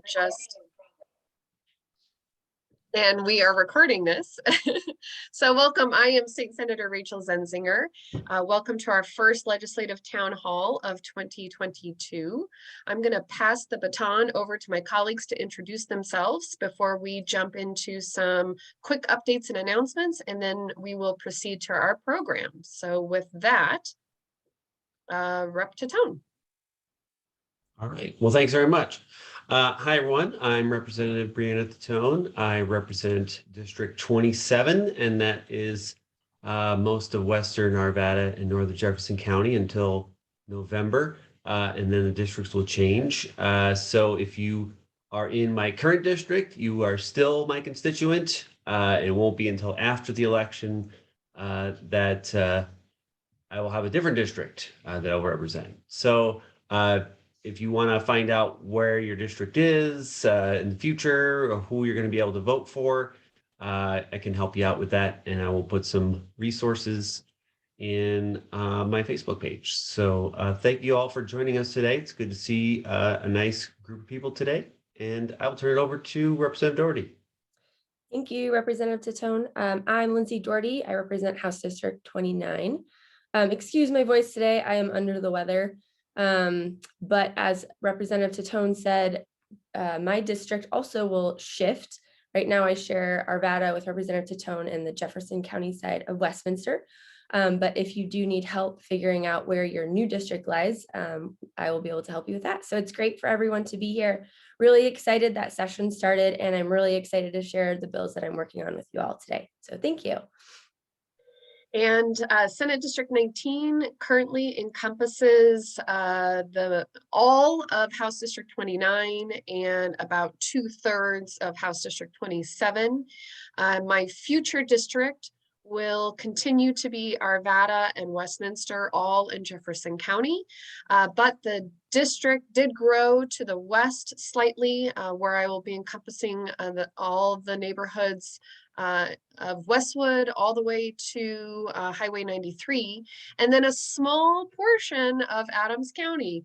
just and we are recording this. So welcome, I am State Senator Rachel Zenzinger. Welcome to our first legislative town hall of 2022. I'm going to pass the baton over to my colleagues to introduce themselves before we jump into some quick updates and announcements, and then we will proceed to our program. So with that, Rep. Tatone. All right. Well, thanks very much. Hi, everyone. I'm Representative Brianna Tatone. I represent District 27, and that is most of Western Arvada and Northern Jefferson County until November, and then the districts will change. So if you are in my current district, you are still my constituent. It won't be until after the election that I will have a different district that I'll represent. So if you want to find out where your district is in the future or who you're going to be able to vote for, I can help you out with that. And I will put some resources in my Facebook page. So thank you all for joining us today. It's good to see a nice group of people today. And I will turn it over to Representative Daugherty. Thank you, Representative Tatone. I'm Lindsey Daugherty. I represent House District 29. Excuse my voice today. I am under the weather. But as Representative Tatone said, my district also will shift. Right now I share Arvada with Representative Tatone and the Jefferson County side of Westminster. But if you do need help figuring out where your new district lies, I will be able to help you with that. So it's great for everyone to be here. Really excited that session started, and I'm really excited to share the bills that I'm working on with you all today. So thank you. And Senate District 19 currently encompasses all of House District 29 and about 2/3 of House District 27. My future district will continue to be Arvada and Westminster, all in Jefferson County. But the district did grow to the west slightly, where I will be encompassing all the neighborhoods of Westwood all the way to Highway 93, and then a small portion of Adams County,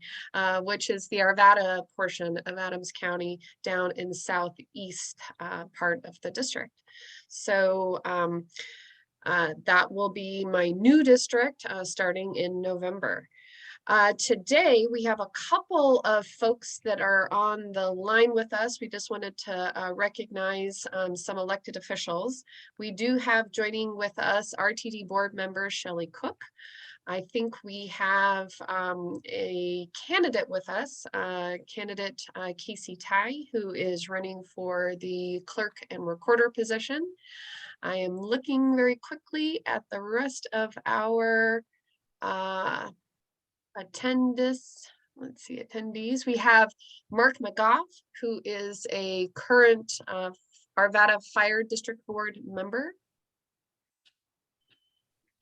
which is the Arvada portion of Adams County down in the southeast part of the district. So that will be my new district starting in November. Today, we have a couple of folks that are on the line with us. We just wanted to recognize some elected officials. We do have joining with us RTD board member Shelley Cook. I think we have a candidate with us, candidate Casey Tai, who is running for the clerk and recorder position. I am looking very quickly at the rest of our attendees. We have Mark McGough, who is a current Arvada Fire District Board member.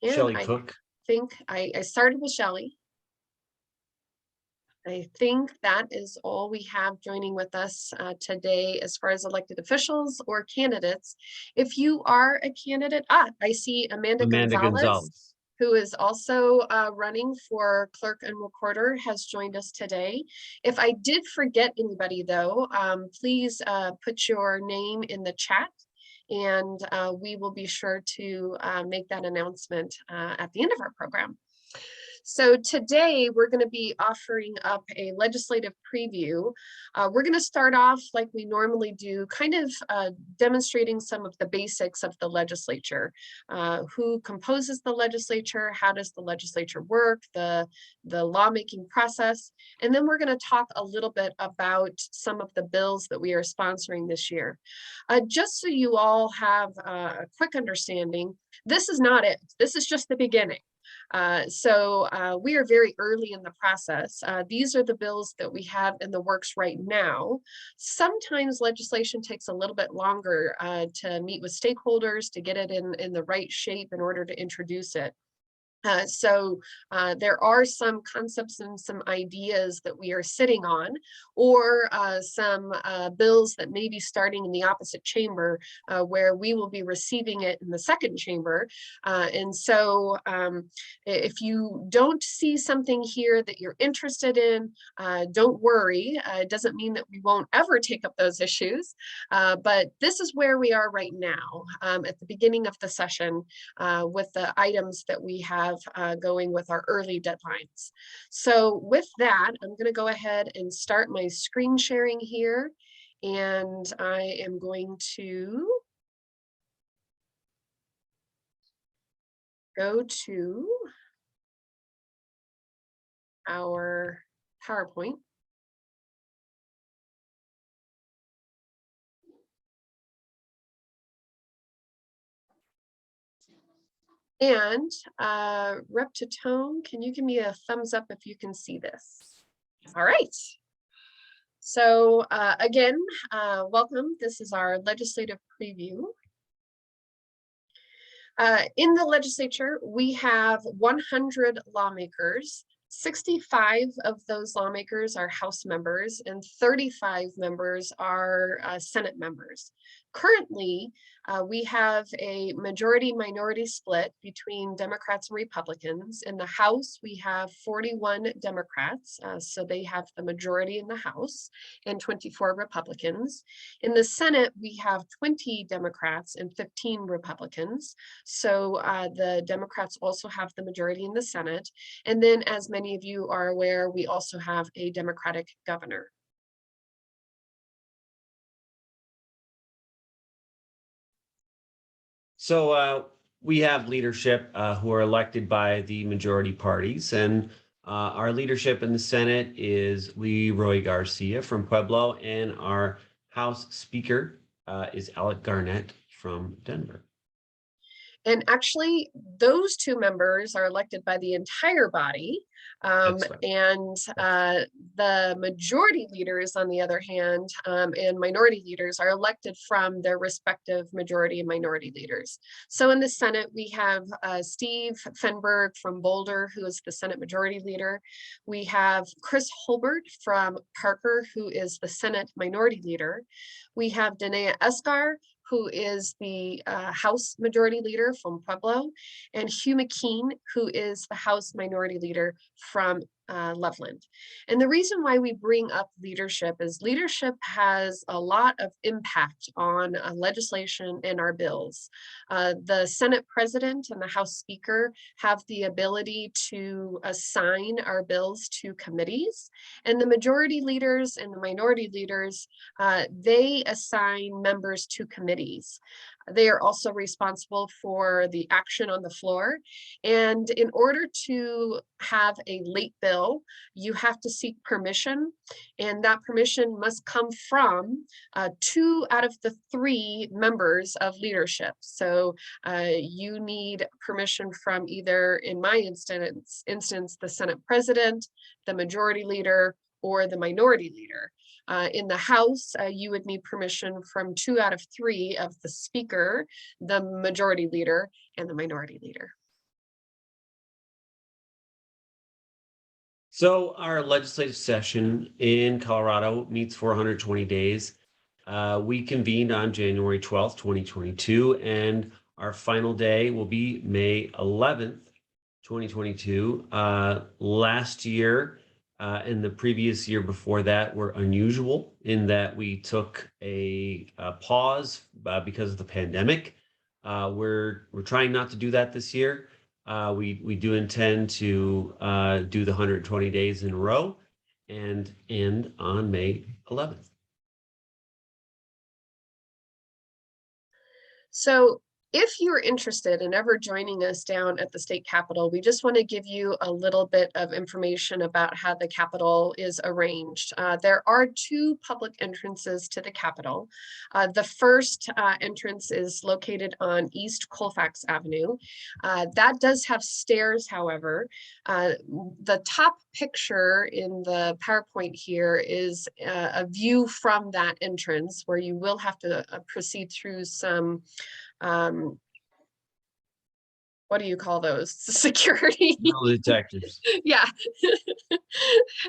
And Shelley Cook. I think I started with Shelley. I think that is all we have joining with us today as far as elected officials or candidates. If you are a candidate, I see Amanda Gonzalez, who is also running for clerk and recorder, has joined us today. If I did forget anybody though, please put your name in the chat, and we will be sure to make that announcement at the end of our program. So today we're going to be offering up a legislative preview. We're going to start off like we normally do, kind of demonstrating some of the basics of the legislature. Who composes the legislature? How does the legislature work? The lawmaking process. And then we're going to talk a little bit about some of the bills that we are sponsoring this year. Just so you all have a quick understanding, this is not it. This is just the beginning. So we are very early in the process. These are the bills that we have in the works right now. Sometimes legislation takes a little bit longer to meet with stakeholders to get it in the right shape in order to introduce it. There are some concepts and some ideas that we are sitting on, or some bills that may be starting in the opposite chamber, where we will be receiving it in the second chamber. If you don't see something here that you're interested in, don't worry. It doesn't mean that we won't ever take up those issues, but this is where we are right now, at the beginning of the session, with the items that we have going with our early deadlines. So with that, I'm going to go ahead and start my screen sharing here. And I am going to go to our PowerPoint. And Rep to Tone, can you give me a thumbs up if you can see this? All right. So again, welcome. This is our legislative preview. In the legislature, we have 100 lawmakers. 65 of those lawmakers are House members and 35 members are Senate members. Currently, we have a majority-minority split between Democrats and Republicans. In the House, we have 41 Democrats, so they have the majority in the House, and 24 Republicans. In the Senate, we have 20 Democrats and 15 Republicans. So the Democrats also have the majority in the Senate. And then, as many of you are aware, we also have a Democratic governor. So we have leadership who are elected by the majority parties, and our leadership in the Senate is Leroy Garcia from Pueblo, and our House Speaker is Alec Garnett from Denver. And actually, those two members are elected by the entire body. Right. And the majority leaders, on the other hand, and minority leaders are elected from their respective majority and minority leaders. So in the Senate, we have Steve Fenberg from Boulder, who is the Senate majority leader. We have Chris Holbert from Parker, who is the Senate minority leader. We have Danae Escar, who is the House Majority Leader from Pueblo, and Hugh McKean, who is the House Minority Leader from Loveland. And the reason why we bring up leadership is leadership has a lot of impact on legislation and our bills. The Senate President and the House Speaker have the ability to assign our bills to committees, and the majority leaders and the minority leaders, they assign members to committees. They are also responsible for the action on the floor. And in order to have a late bill, you have to seek permission, and that permission must come from 2 out of the 3 members of leadership. So you need permission from either, in my instance, the Senate President, the Majority Leader, or the Minority Leader. In the House, you would need permission from 2 out of 3 of the Speaker, the Majority Leader, and the Minority Leader. So our legislative session in Colorado meets for 120 days. We convened on January 12th, 2022, and our final day will be May 11th, 2022. Last year and the previous year before that were unusual in that we took a pause because of the pandemic. We're trying not to do that this year. We do intend to do the 120 days in a row and end on May 11th. So if you're interested in ever joining us down at the state capitol, we just want to give you a little bit of information about how the capitol is arranged. There are 2 public entrances to the capitol. The first entrance is located on East Colfax Avenue. That does have stairs, however. The top picture in the PowerPoint here is a view from that entrance, where you will have to proceed through some what do you call those? Security. Metal detectors. Yeah.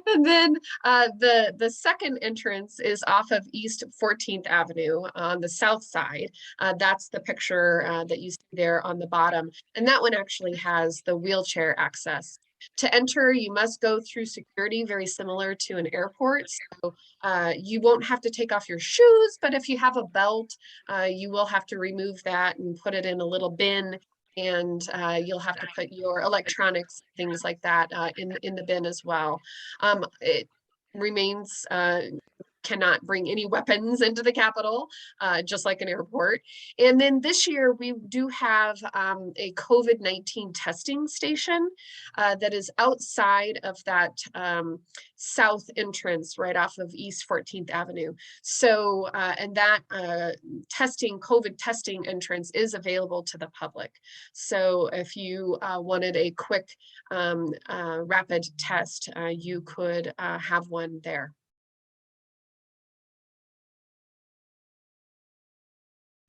And then the second entrance is off of East 14th Avenue on the south side. That's the picture that you see there on the bottom. And that one actually has the wheelchair access. To enter, you must go through security, very similar to an airport. So you won't have to take off your shoes, but if you have a belt, you will have to remove that and put it in a little bin, and you'll have to put your electronics, things like that, in the bin as well. It remains cannot bring any weapons into the Capitol, just like an airport. And then this year we do have a COVID-19 testing station that is outside of that south entrance right off of East 14th Avenue. So, and that COVID testing entrance is available to the public. So if you wanted a quick rapid test, you could have one there.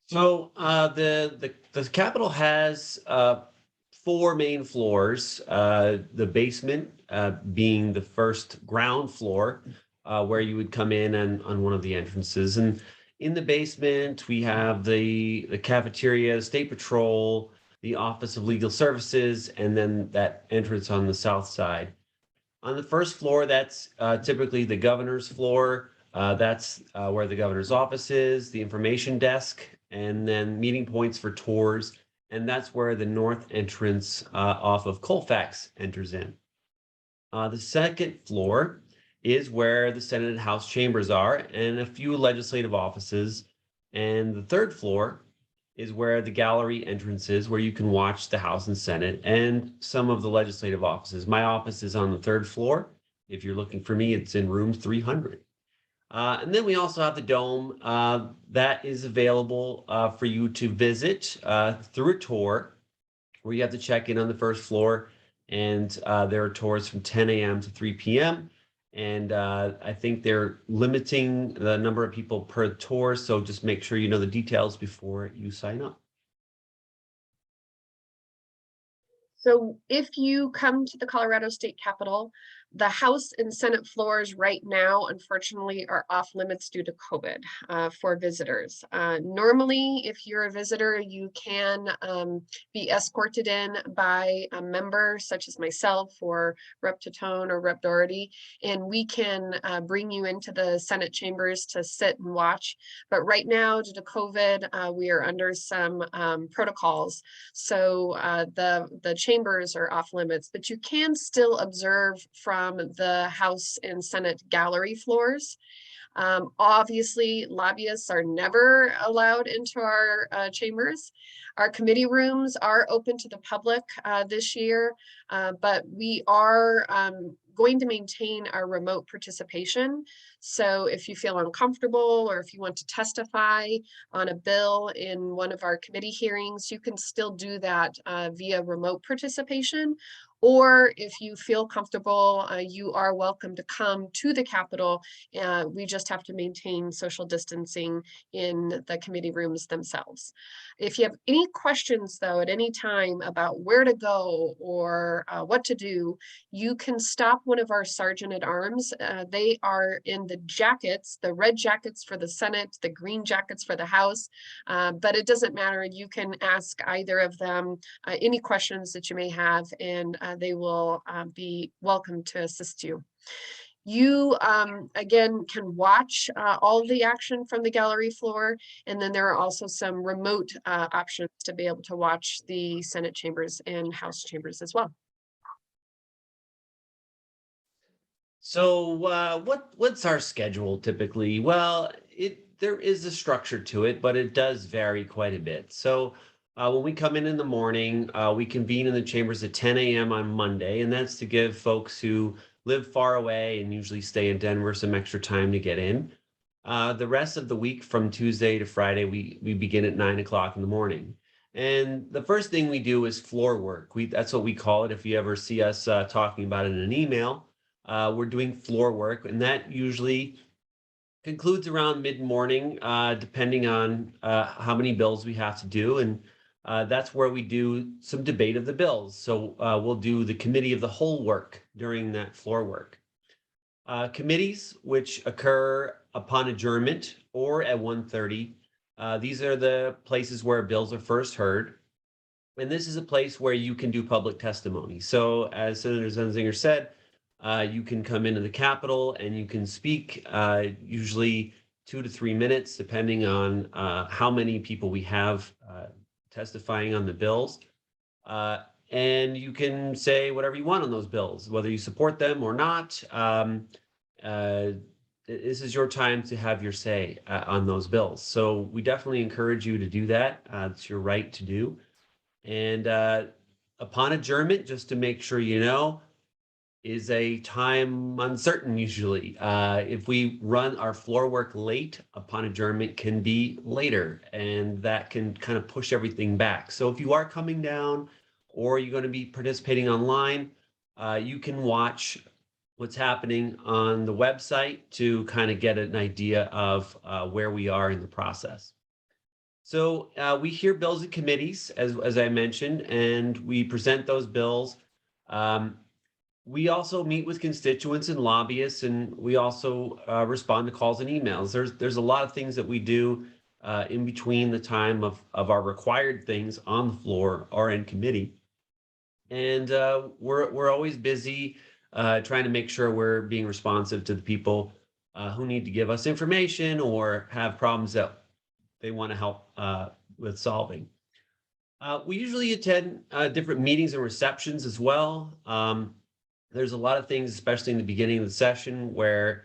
So the Capitol has 4 main floors. The basement being the first ground floor, where you would come in and on one of the entrances. And in the basement, we have the cafeteria, State Patrol, the Office of Legal Services, and then that entrance on the south side. On the first floor, that's typically the governor's floor. That's where the governor's office is, the information desk, and then meeting points for tours. And that's where the north entrance off of Colfax enters in. The second floor is where the Senate and House chambers are and a few legislative offices. And the third floor is where the gallery entrance is, where you can watch the House and Senate and some of the legislative offices. My office is on the third floor. If you're looking for me, it's in room 300. And then we also have the Dome that is available for you to visit through a tour, where you have to check in on the first floor. And there are tours from 10 a.m. to 3 p.m. And I think they're limiting the number of people per tour. So just make sure you know the details before you sign up. So if you come to the Colorado State Capitol, the House and Senate floors right now, unfortunately, are off limits due to COVID for visitors. Normally, if you're a visitor, you can be escorted in by a member such as myself or Rep. Tatone or Rep. Daugherty, and we can bring you into the Senate chambers to sit and watch. But right now, due to COVID, we are under some protocols. So the chambers are off limits, but you can still observe from the House and Senate gallery floors. Obviously, lobbyists are never allowed into our chambers. Our committee rooms are open to the public this year, but we are going to maintain our remote participation. So if you feel uncomfortable or if you want to testify on a bill in one of our committee hearings, you can still do that via remote participation. Or if you feel comfortable, you are welcome to come to the Capitol. We just have to maintain social distancing in the committee rooms themselves. If you have any questions, though, at any time about where to go or what to do, you can stop one of our sergeant at arms. They are in the jackets, the red jackets for the Senate, the green jackets for the House, but it doesn't matter. You can ask either of them any questions that you may have, and they will be welcome to assist you. You, again, can watch all the action from the gallery floor, and then there are also some remote options to be able to watch the Senate chambers and House chambers as well. So what's our schedule typically? Well, there is a structure to it, but it does vary quite a bit. So when we come in the morning, we convene in the chambers at 10 a.m. on Monday, and that's to give folks who live far away and usually stay in Denver some extra time to get in. The rest of the week from Tuesday to Friday, we begin at 9 o'clock in the morning. And the first thing we do is floor work. That's what we call it. If you ever see us talking about it in an email, we're doing floor work, and that usually concludes around mid-morning, depending on how many bills we have to do. And that's where we do some debate of the bills. So we'll do the committee of the whole work during that floor work. Committees, which occur upon adjournment or at 1:30. These are the places where bills are first heard. And this is a place where you can do public testimony. So as Senator Zenzinger said, you can come into the Capitol and you can speak, usually 2 to 3 minutes, depending on how many people we have testifying on the bills. And you can say whatever you want on those bills, whether you support them or not. This is your time to have your say on those bills. So we definitely encourage you to do that. It's your right to do. And upon adjournment, just to make sure you know, is a time uncertain usually. If we run our floor work late, upon adjournment can be later, and that can kind of push everything back. So if you are coming down or you're going to be participating online, you can watch what's happening on the website to kind of get an idea of where we are in the process. So we hear bills in committees, as I mentioned, and we present those bills. We also meet with constituents and lobbyists, and we also respond to calls and emails. There's a lot of things that we do in between the time of our required things on the floor or in committee. And we're always busy trying to make sure we're being responsive to the people who need to give us information or have problems that they want to help with solving. We usually attend different meetings and receptions as well. There's a lot of things, especially in the beginning of the session, where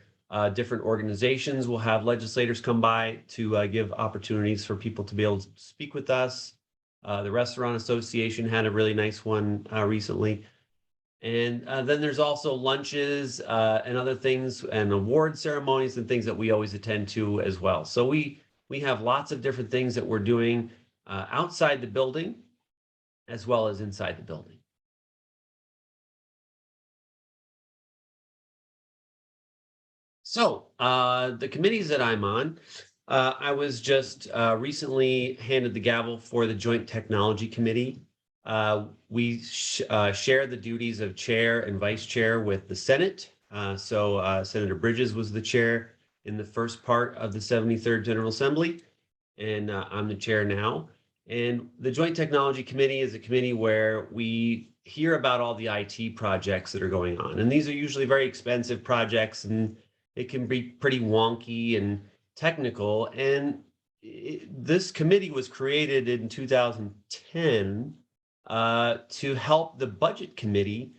different organizations will have legislators come by to give opportunities for people to be able to speak with us. The Restaurant Association had a really nice one recently. And then there's also lunches and other things and award ceremonies and things that we always attend to as well. So we have lots of different things that we're doing outside the building as well as inside the building. So the committees that I'm on, I was just recently handed the gavel for the Joint Technology Committee. We share the duties of chair and vice chair with the Senate. So Senator Bridges was the chair in the first part of the 73rd General Assembly, and I'm the chair now. And the Joint Technology Committee is a committee where we hear about all the IT projects that are going on. And these are usually very expensive projects, and it can be pretty wonky and technical. And this committee was created in 2010 to help the Budget Committee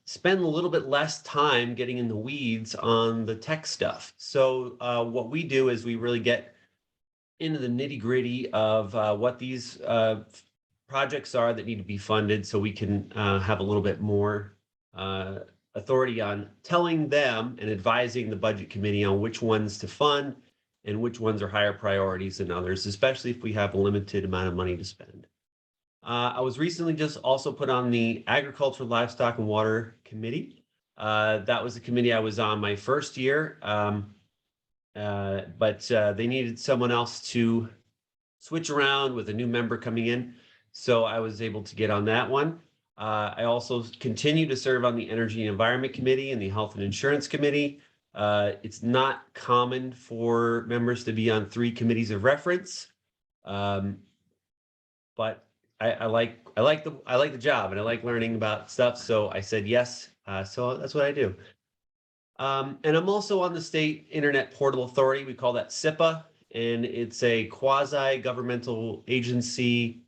spend a little bit less time getting in the weeds on the tech stuff. So what we do is we really get into the nitty-gritty of what these projects are that need to be funded, so we can have a little bit more authority on telling them and advising the Budget Committee on which ones to fund and which ones are higher priorities than others, especially if we have a limited amount of money to spend. I was recently just also put on the Agriculture, Livestock, and Water Committee. That was the committee I was on my first year, but they needed someone else to switch around with a new member coming in, so I was able to get on that one. I also continue to serve on the Energy and Environment Committee and the Health and Insurance Committee. It's not common for members to be on 3 committees of reference, but I like the job and I like learning about stuff, so I said yes. So that's what I do. And I'm also on the State Internet Portal Authority. We call that SIPA, and it's a quasi-governmental agency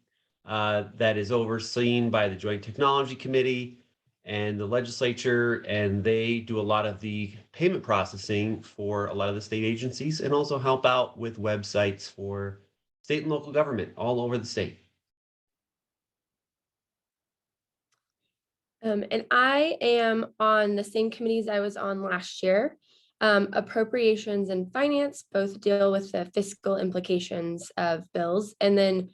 that is overseen by the Joint Technology Committee and the legislature, and they do a lot of the payment processing for a lot of the state agencies and also help out with websites for state and local government all over the state. And I am on the same committees I was on last year. Appropriations and finance both deal with the fiscal implications of bills. And then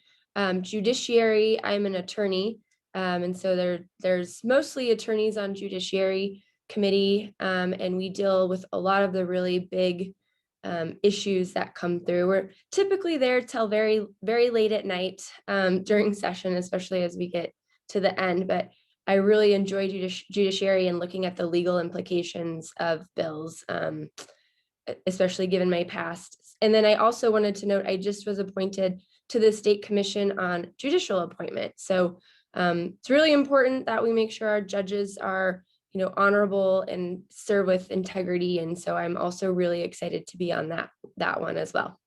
judiciary, I'm an attorney. And so there's mostly attorneys on judiciary committee. And we deal with a lot of the really big issues that come through. We're typically there till very, very late at night during session, especially as we get to the end. But I really enjoy judiciary and looking at the legal implications of bills, especially given my past. And then I also wanted to note, I just was appointed to the State Commission on Judicial Appointment. So it's really important that we make sure our judges are, honorable and serve with integrity. And so I'm also really excited to be on that one as well.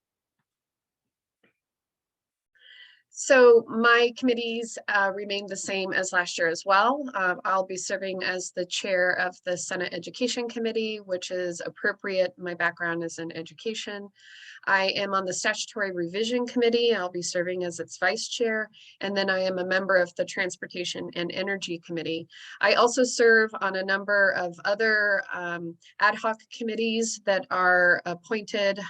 So my committees remain the same as last year as well. I'll be serving as the chair of the Senate Education Committee, which is appropriate. My background is in education. I am on the Statutory Revision Committee. I'll be serving as its vice chair. And then I am a member of the Transportation and Energy Committee. I also serve on a number of other ad hoc committees that are appointed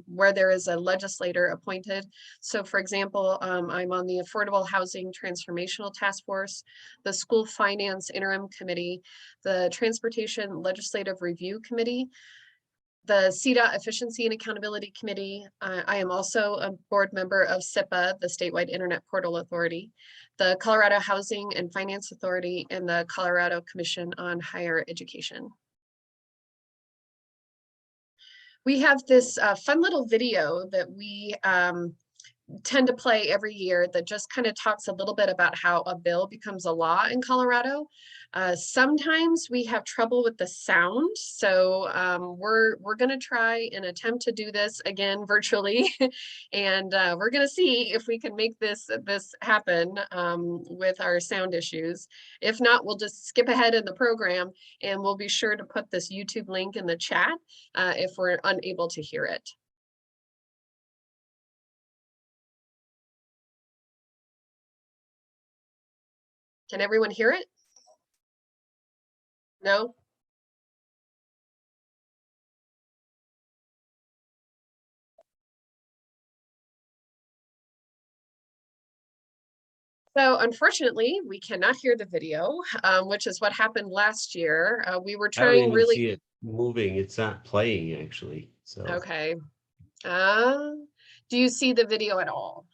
where there is a legislator appointed. So for example, I'm on the Affordable Housing Transformational Task Force, the School Finance Interim Committee, the Transportation Legislative Review Committee, the CDOT Efficiency and Accountability Committee. I am also a board member of SIPA, the Statewide Internet Portal Authority, the Colorado Housing and Finance Authority, and the Colorado Commission on Higher Education. We have this fun little video that we tend to play every year that just kind of talks a little bit about how a bill becomes a law in Colorado. Sometimes we have trouble with the sound, so we're going to try and attempt to do this again virtually, and we're going to see if we can make this happen with our sound issues. If not, we'll just skip ahead in the program, and we'll be sure to put this YouTube link in the chat if we're unable to hear it. Can everyone hear it? No? So unfortunately, we cannot hear the video, which is what happened last year. We were I don't trying even really. see it moving. It's not playing actually. So Okay. Do you see the video at all?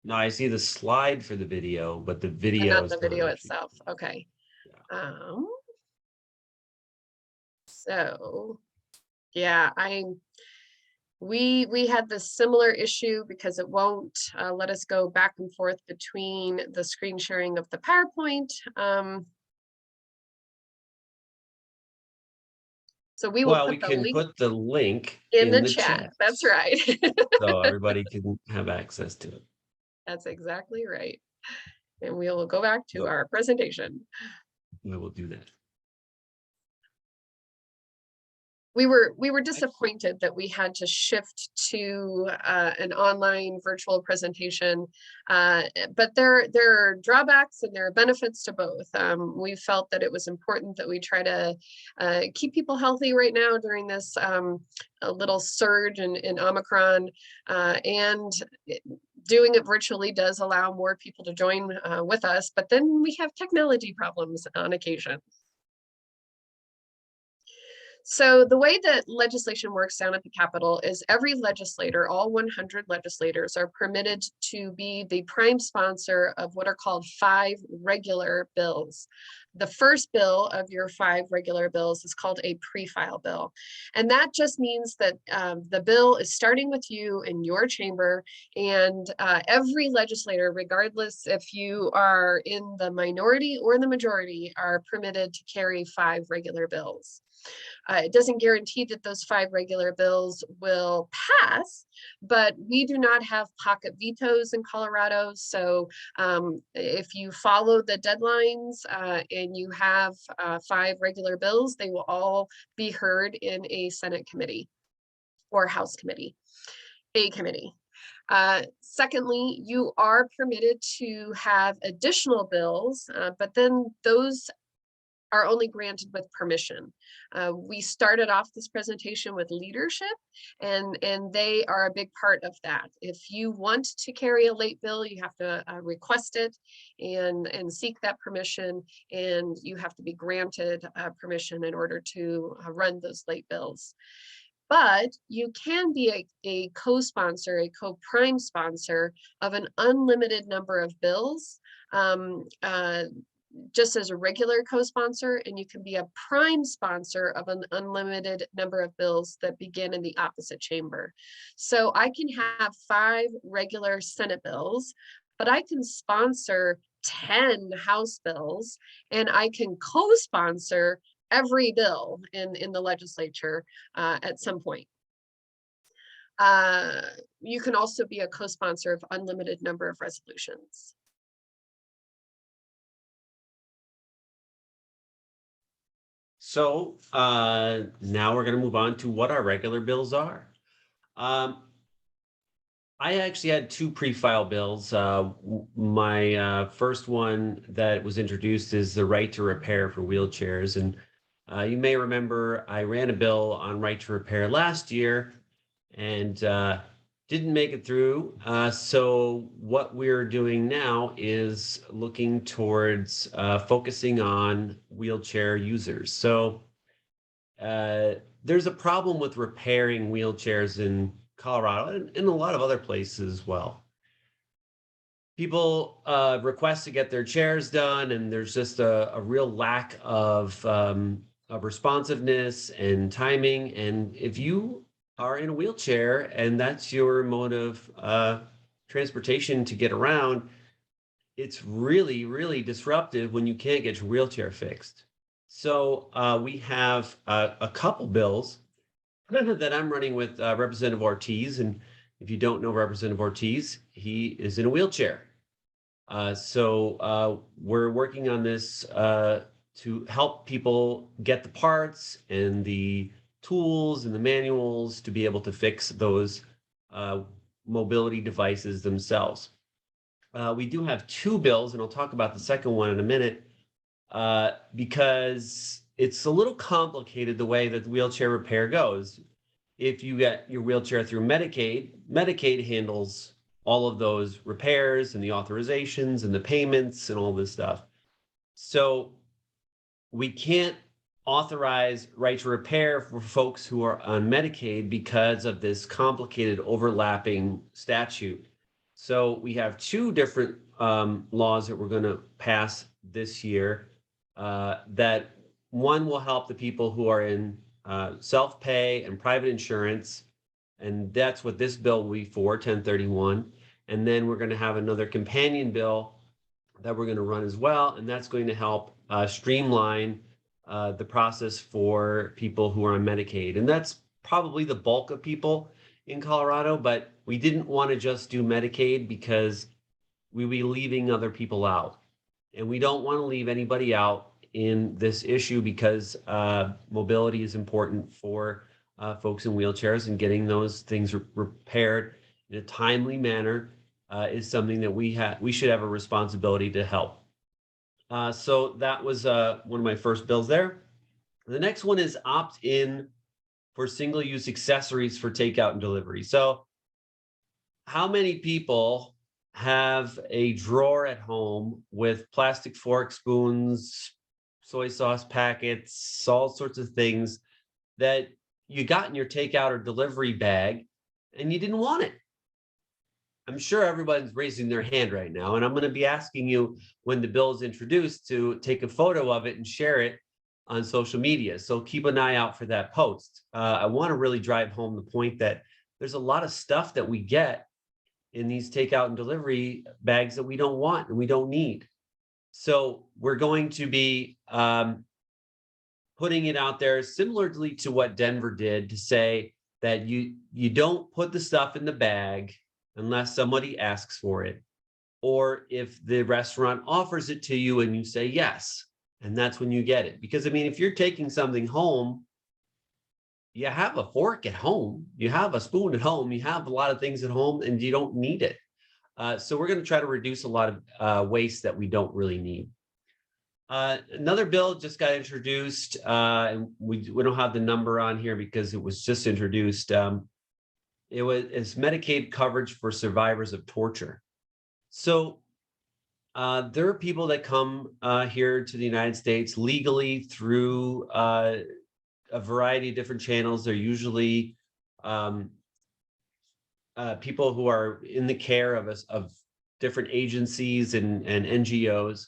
no, I see the slide for the video, but the And video not is the video not itself. Okay. Yeah. So yeah, we had this similar issue because it won't let us go back and forth between the screen sharing of the PowerPoint. So we will Well, put we the can link put the link in the chat. That's right. so everybody can have access to it. That's exactly right. And we will go back to Yep. our presentation. We will do that. We were disappointed that we had to shift to an online virtual presentation, but there are drawbacks and there are benefits to both. We felt that it was important that we try to keep people healthy right now during this a little surge in Omicron, and doing it virtually does allow more people to join with us, but then we have technology problems on occasion. So the way that legislation works down at the Capitol is every legislator, all 100 legislators, are permitted to be the prime sponsor of what are called 5 regular bills. The first bill of your 5 regular bills is called a pre-file bill. And that just means that the bill is starting with you in your chamber, and every legislator, regardless if you are in the minority or the majority, are permitted to carry 5 regular bills. It doesn't guarantee that those 5 regular bills will pass, but we do not have pocket vetoes in Colorado. So if you follow the deadlines and you have 5 regular bills, they will all be heard in a Senate committee or House committee, a committee. Secondly, you are permitted to have additional bills, but then those are only granted with permission. We started off this presentation with leadership, and they are a big part of that. If you want to carry a late bill, you have to request it and seek that permission, and you have to be granted permission in order to run those late bills. But you can be a co-sponsor, a co-prime sponsor of an unlimited number of bills, just as a regular co-sponsor, and you can be a prime sponsor of an unlimited number of bills that begin in the opposite chamber. So I can have 5 regular Senate bills, but I can sponsor 10 House bills, and I can co-sponsor every bill in the legislature at some point. You can also be a co-sponsor of unlimited number of resolutions. So now we're going to move on to what our regular bills are. I actually had 2 pre-file bills. My first one that was introduced is the right to repair for wheelchairs. And you may remember I ran a bill on right to repair last year and didn't make it through. So what we're doing now is looking towards focusing on wheelchair users. So there's a problem with repairing wheelchairs in Colorado and in a lot of other places as well. People request to get their chairs done, and there's just a real lack of responsiveness and timing. And if you are in a wheelchair and that's your mode of transportation to get around, it's really, really disruptive when you can't get your wheelchair fixed. So we have a couple bills that I'm running with Representative Ortiz. And if you don't know Representative Ortiz, he is in a wheelchair. So we're working on this to help people get the parts and the tools and the manuals to be able to fix those mobility devices themselves. We do have 2 bills, and I'll talk about the second one in a minute, because it's a little complicated the way that the wheelchair repair goes. If you get your wheelchair through Medicaid, Medicaid handles all of those repairs and the authorizations and the payments and all this stuff. So we can't authorize right to repair for folks who are on Medicaid because of this complicated overlapping statute. So we have 2 different laws that we're going to pass this year that one will help the people who are in self-pay and private insurance. And that's what this bill will be for, 1031. And then we're going to have another companion bill that we're going to run as well. And that's going to help streamline the process for people who are on Medicaid. And that's probably the bulk of people in Colorado, but we didn't want to just do Medicaid because we'd be leaving other people out. And we don't want to leave anybody out in this issue because mobility is important for folks in wheelchairs, and getting those things repaired in a timely manner is something that we should have a responsibility to help. So that was one of my first bills there. The next one is opt-in for single-use accessories for takeout and delivery. So how many people have a drawer at home with plastic forks, spoons, soy sauce packets, all sorts of things that you got in your takeout or delivery bag and you didn't want it? I'm sure everyone's raising their hand right now, and I'm going to be asking you when the bill is introduced to take a photo of it and share it on social media. So keep an eye out for that post. I want to really drive home the point that there's a lot of stuff that we get in these takeout and delivery bags that we don't want and we don't need. So we're going to be putting it out there similarly to what Denver did, to say that you don't put the stuff in the bag unless somebody asks for it, or if the restaurant offers it to you and you say yes, and that's when you get it. Because I mean, if you're taking something home, you have a fork at home, you have a spoon at home, you have a lot of things at home, and you don't need it. So we're going to try to reduce a lot of waste that we don't really need. Another bill just got introduced, and we don't have the number on here because it was just introduced. It's Medicaid coverage for survivors of torture. So there are people that come here to the United States legally through a variety of different channels. They're usually people who are in the care of different agencies and NGOs,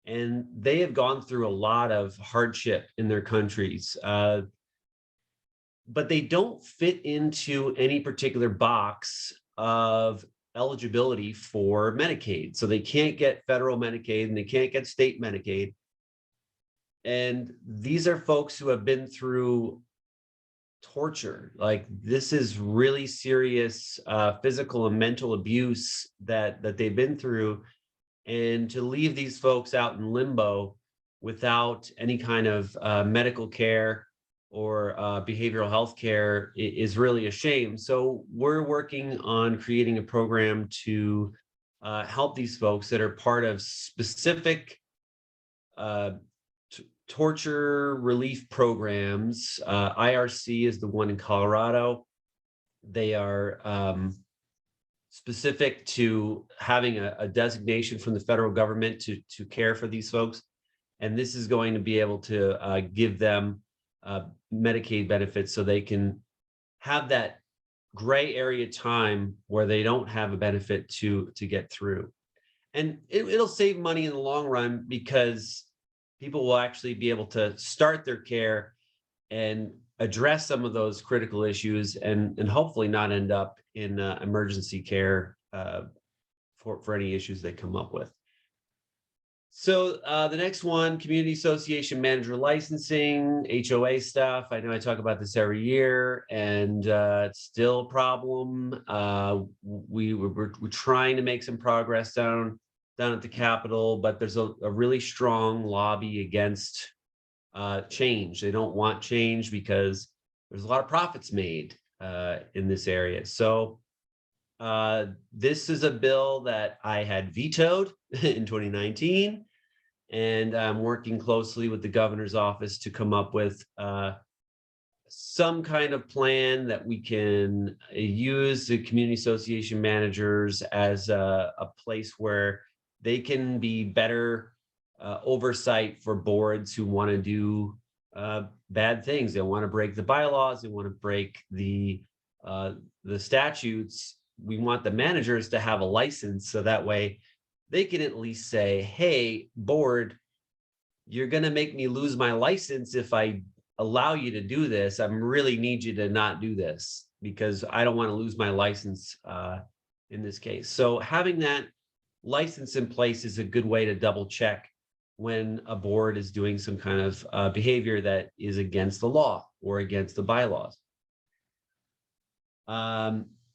and they have gone through a lot of hardship in their countries. But they don't fit into any particular box of eligibility for Medicaid. So they can't get federal Medicaid and they can't get state Medicaid. And these are folks who have been through torture. Like, this is really serious physical and mental abuse that they've been through. And to leave these folks out in limbo without any kind of medical care or behavioral health care is really a shame. So we're working on creating a program to help these folks that are part of specific torture relief programs. IRC is the one in Colorado. They are specific to having a designation from the federal government to care for these folks. And this is going to be able to give them Medicaid benefits so they can have that gray area time where they don't have a benefit to get through. And it'll save money in the long run because people will actually be able to start their care and address some of those critical issues and hopefully not end up in emergency care for any issues they come up with. So the next one, community association manager licensing, HOA stuff. I know I talk about this every year, and it's still a problem. We're trying to make some progress down at the Capitol, but there's a really strong lobby against change. They don't want change because there's a lot of profits made in this area. So this is a bill that I had vetoed in 2019, and I'm working closely with the governor's office to come up with some kind of plan that we can use the community association managers as a place where they can be better oversight for boards who want to do bad things. They want to break the bylaws. They want to break the statutes. We want the managers to have a license so that way they can at least say, hey, board, you're going to make me lose my license if I allow you to do this. I really need you to not do this because I don't want to lose my license in this case. So having that license in place is a good way to double check when a board is doing some kind of behavior that is against the law or against the bylaws.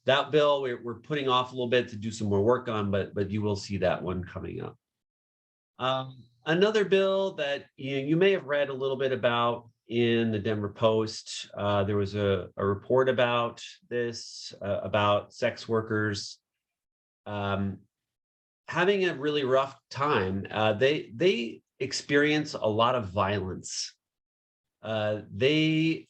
That bill we're putting off a little bit to do some more work on, but you will see that one coming up. Another bill that you may have read a little bit about in the Denver Post. There was a report about this, about sex workers having a really rough time. They experience a lot of violence. They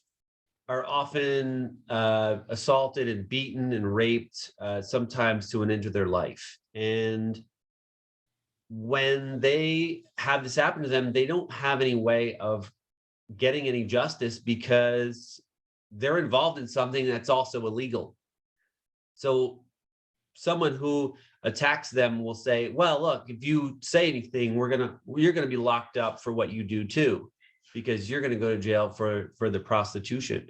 are often assaulted and beaten and raped, sometimes to an end of their life. And when they have this happen to them, they don't have any way of getting any justice because they're involved in something that's also illegal. So someone who attacks them will say, well, look, if you say anything, you're gonna be locked up for what you do too, because you're gonna go to jail for the prostitution.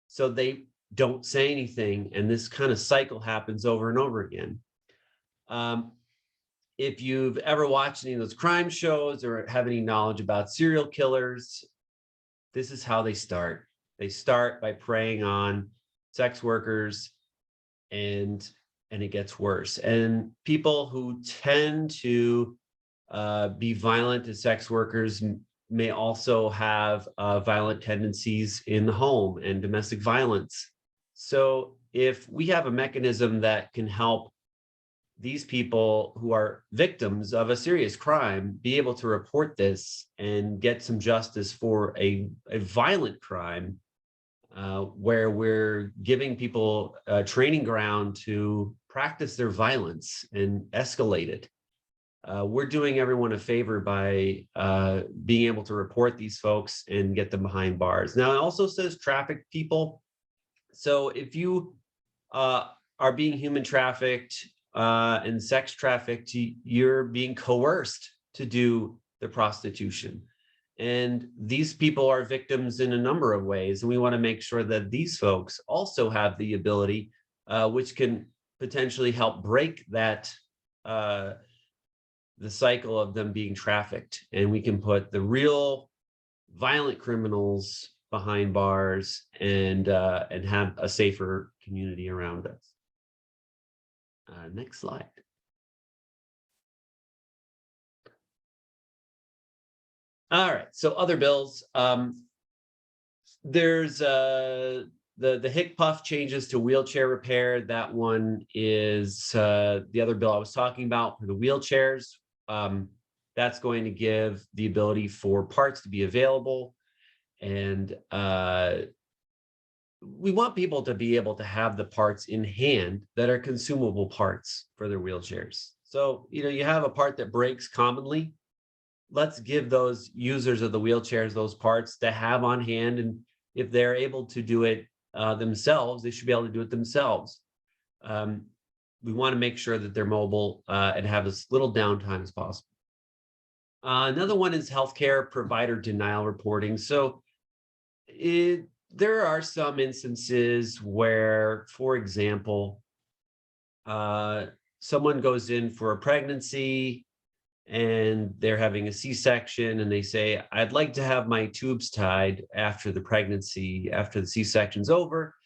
So they don't say anything, and this kind of cycle happens over and over again. If you've ever watched any of those crime shows or have any knowledge about serial killers, this is how they start. They start by preying on sex workers, and it gets worse. And people who tend to be violent to sex workers may also have violent tendencies in the home and domestic violence. So if we have a mechanism that can help these people who are victims of a serious crime be able to report this and get some justice for a violent crime, where we're giving people a training ground to practice their violence and escalate it, we're doing everyone a favor by being able to report these folks and get them behind bars. Now, it also says trafficked people. So if you are being human trafficked and sex trafficked, you're being coerced to do the prostitution. And these people are victims in a number of ways. And we want to make sure that these folks also have the ability, which can potentially help break that the cycle of them being trafficked, and we can put the real violent criminals behind bars and have a safer community around us. Next slide. All right, so other bills. There's the HIC Puff changes to wheelchair repair. That one is the other bill I was talking about for the wheelchairs. That's going to give the ability for parts to be available. And we want people to be able to have the parts in hand that are consumable parts for their wheelchairs. So, you have a part that breaks commonly. Let's give those users of the wheelchairs those parts to have on hand. And if they're able to do it themselves, they should be able to do it themselves. We want to make sure that they're mobile and have as little downtime as possible. Another one is healthcare provider denial reporting. So there are some instances where, for example, someone goes in for a pregnancy and they're having a C-section and they say, I'd like to have my tubes tied after the pregnancy, after the C-section's over.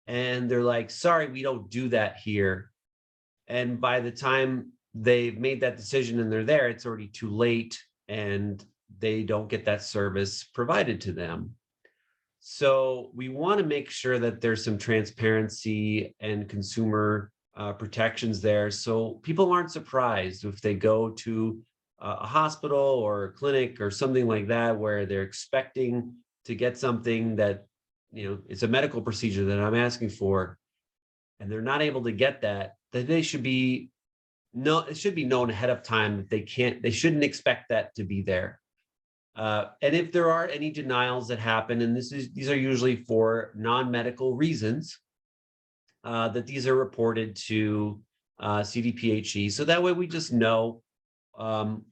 And they're like, sorry, we don't do that here. And by the time they've made that decision and they're there, it's already too late and they don't get that service provided to them. So we want to make sure that there's some transparency and consumer protections there, so people aren't surprised if they go to a hospital or a clinic or something like that where they're expecting to get something that, it's a medical procedure that I'm asking for, and they're not able to get that they should be it should be known ahead of time that they shouldn't expect that to be there. And if there are any denials that happen, and these are usually for non-medical reasons, that these are reported to CDPHE. So that way we just know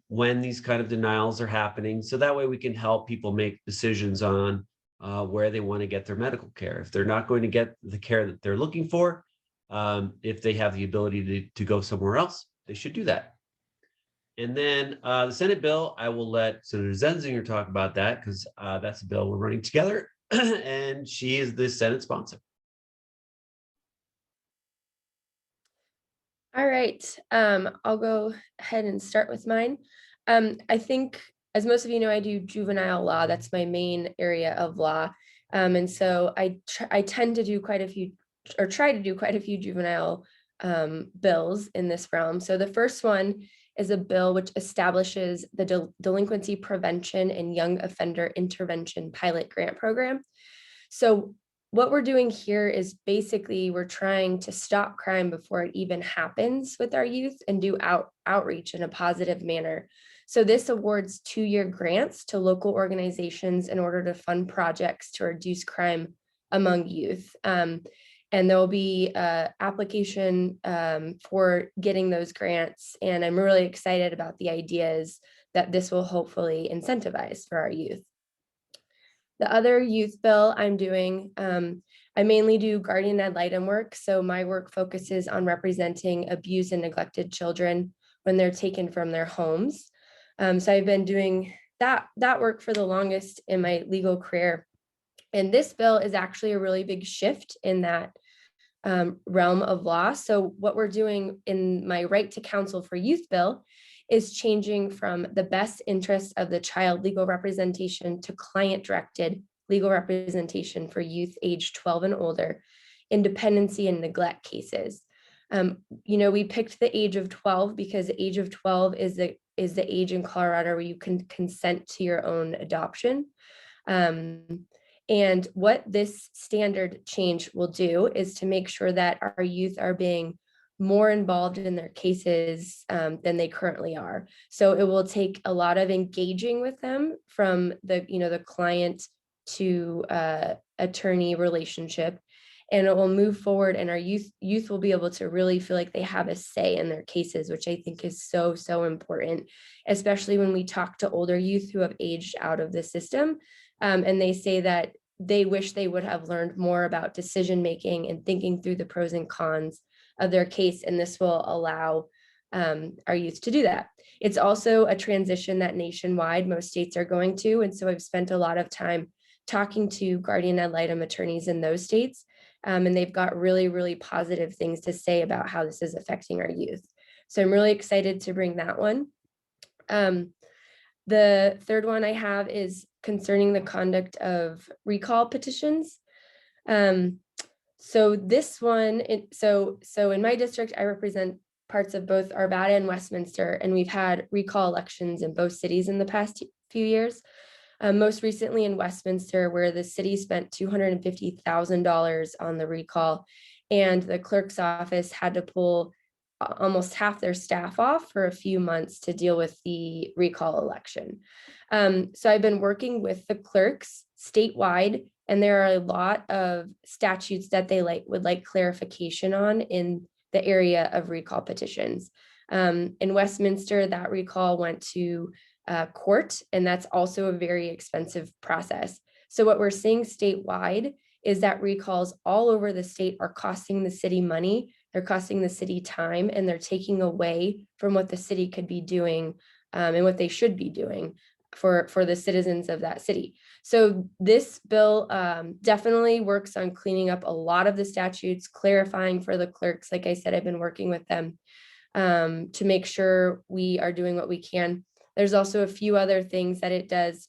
when these kind of denials are happening. So that way we can help people make decisions on where they want to get their medical care. If they're not going to get the care that they're looking for, if they have the ability to go somewhere else, they should do that. And then the Senate bill, I will let Senator Zenzinger talk about that because that's a bill we're running together and she is the Senate sponsor. All right, I'll go ahead and start with mine. I think, as most of you know, I do juvenile law. That's my main area of law. And so I tend to do quite a few, or try to do quite a few juvenile bills in this realm. So the first one is a bill which establishes the Delinquency Prevention and Young Offender Intervention Pilot Grant Program. So what we're doing here is basically we're trying to stop crime before it even happens with our youth and do outreach in a positive manner. So this awards 2-year grants to local organizations in order to fund projects to reduce crime among youth. And there'll be an application for getting those grants. And I'm really excited about the ideas that this will hopefully incentivize for our youth. The other youth bill I'm doing, I mainly do guardian ad litem work. So my work focuses on representing abused and neglected children when they're taken from their homes. So I've been doing that work for the longest in my legal career. And this bill is actually a really big shift in that realm of law. So what we're doing in my right to counsel for youth bill is changing from the best interest of the child legal representation to client-directed legal representation for youth age 12 and older in dependency and neglect cases. We picked the age of 12 because the age of 12 is the age in Colorado where you can consent to your own adoption. And what this standard change will do is to make sure that our youth are being more involved in their cases than they currently are. So it will take a lot of engaging with them from the client to attorney relationship, and it will move forward, and our youth will be able to really feel like they have a say in their cases, which I think is so, so important, especially when we talk to older youth who have aged out of the system. And they say that they wish they would have learned more about decision making and thinking through the pros and cons of their case, and this will allow our youth to do that. It's also a transition that nationwide most states are going to, and so I've spent a lot of time talking to guardian ad litem attorneys in those states, and they've got really, really positive things to say about how this is affecting our youth. So I'm really excited to bring that one. The third one I have is concerning the conduct of recall petitions. So this one, so in my district, I represent parts of both Arvada and Westminster, and we've had recall elections in both cities in the past few years. Most recently in Westminster, where the city spent $250,000 on the recall, and the clerk's office had to pull almost half their staff off for a few months to deal with the recall election. So I've been working with the clerks statewide, and there are a lot of statutes that they would like clarification on in the area of recall petitions. In Westminster, that recall went to court, and that's also a very expensive process. So what we're seeing statewide is that recalls all over the state are costing the city money, they're costing the city time, and they're taking away from what the city could be doing and what they should be doing for the citizens of that city. So this bill definitely works on cleaning up a lot of the statutes, clarifying for the clerks. Like I said, I've been working with them to make sure we are doing what we can. There's also a few other things that it does.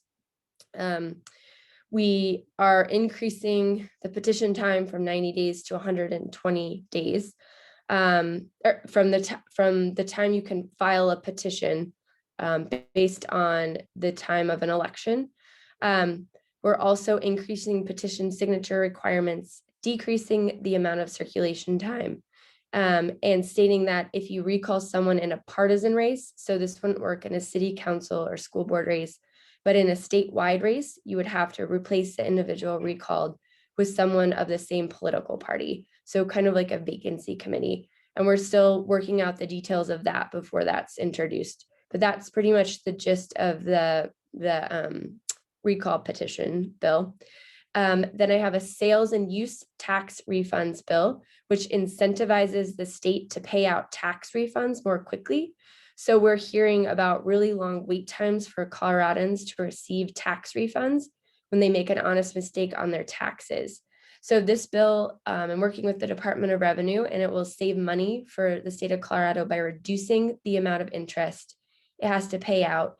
We are increasing the petition time from 90 days to 120 days. From the time you can file a petition based on the time of an election. We're also increasing petition signature requirements, decreasing the amount of circulation time, and stating that if you recall someone in a partisan race, so this wouldn't work in a city council or school board race, but in a statewide race, you would have to replace the individual recalled with someone of the same political party. So kind of like a vacancy committee. And we're still working out the details of that before that's introduced. But that's pretty much the gist of the recall petition bill. Then I have a sales and use tax refunds bill, which incentivizes the state to pay out tax refunds more quickly. So we're hearing about really long wait times for Coloradans to receive tax refunds when they make an honest mistake on their taxes. So this bill, I'm working with the Department of Revenue, and it will save money for the state of Colorado by reducing the amount of interest it has to pay out.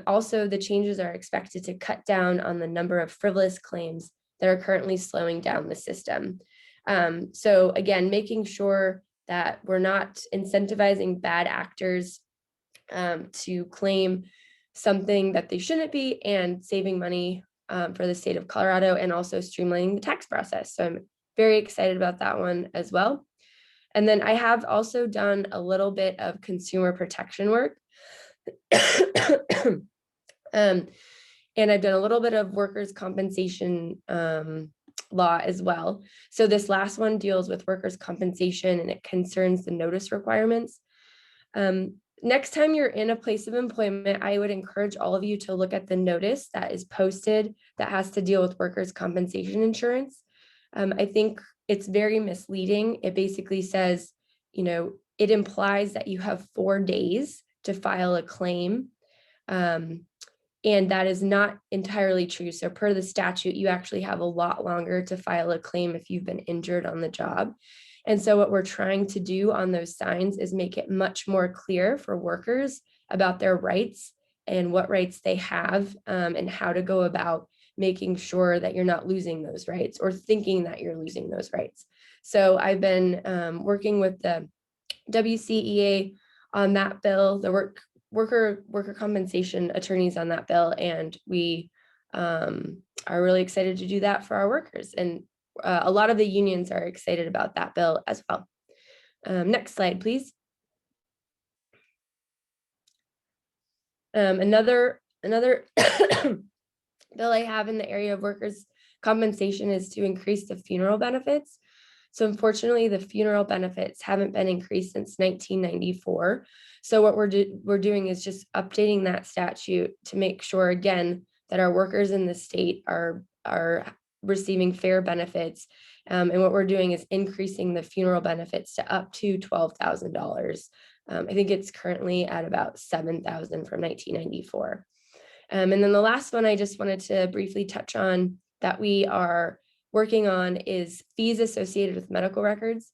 Also, the changes are expected to cut down on the number of frivolous claims that are currently slowing down the system. So again, making sure that we're not incentivizing bad actors to claim something that they shouldn't be, and saving money for the state of Colorado, and also streamlining the tax process. So I'm very excited about that one as well. And then I have also done a little bit of consumer protection work. And I've done a little bit of workers' compensation law as well. So this last one deals with workers' compensation, and it concerns the notice requirements. Next time you're in a place of employment, I would encourage all of you to look at the notice that is posted that has to deal with workers' compensation insurance. I think it's very misleading. It basically says, it implies that you have 4 days to file a claim. And that is not entirely true. So per the statute, you actually have a lot longer to file a claim if you've been injured on the job. And so what we're trying to do on those signs is make it much more clear for workers about their rights and what rights they have, and how to go about making sure that you're not losing those rights or thinking that you're losing those rights. So I've been working with the WCEA on that bill, the worker compensation attorneys on that bill, and we are really excited to do that for our workers. And a lot of the unions are excited about that bill as well. Next slide, please. Another bill I have in the area of workers' compensation is to increase the funeral benefits. So unfortunately, the funeral benefits haven't been increased since 1994. So what we're doing is just updating that statute to make sure, again, that our workers in the state are receiving fair benefits. And what we're doing is increasing the funeral benefits to up to $12,000. I think it's currently at about $7,000 from 1994. And then the last one I just wanted to briefly touch on that we are working on is fees associated with medical records.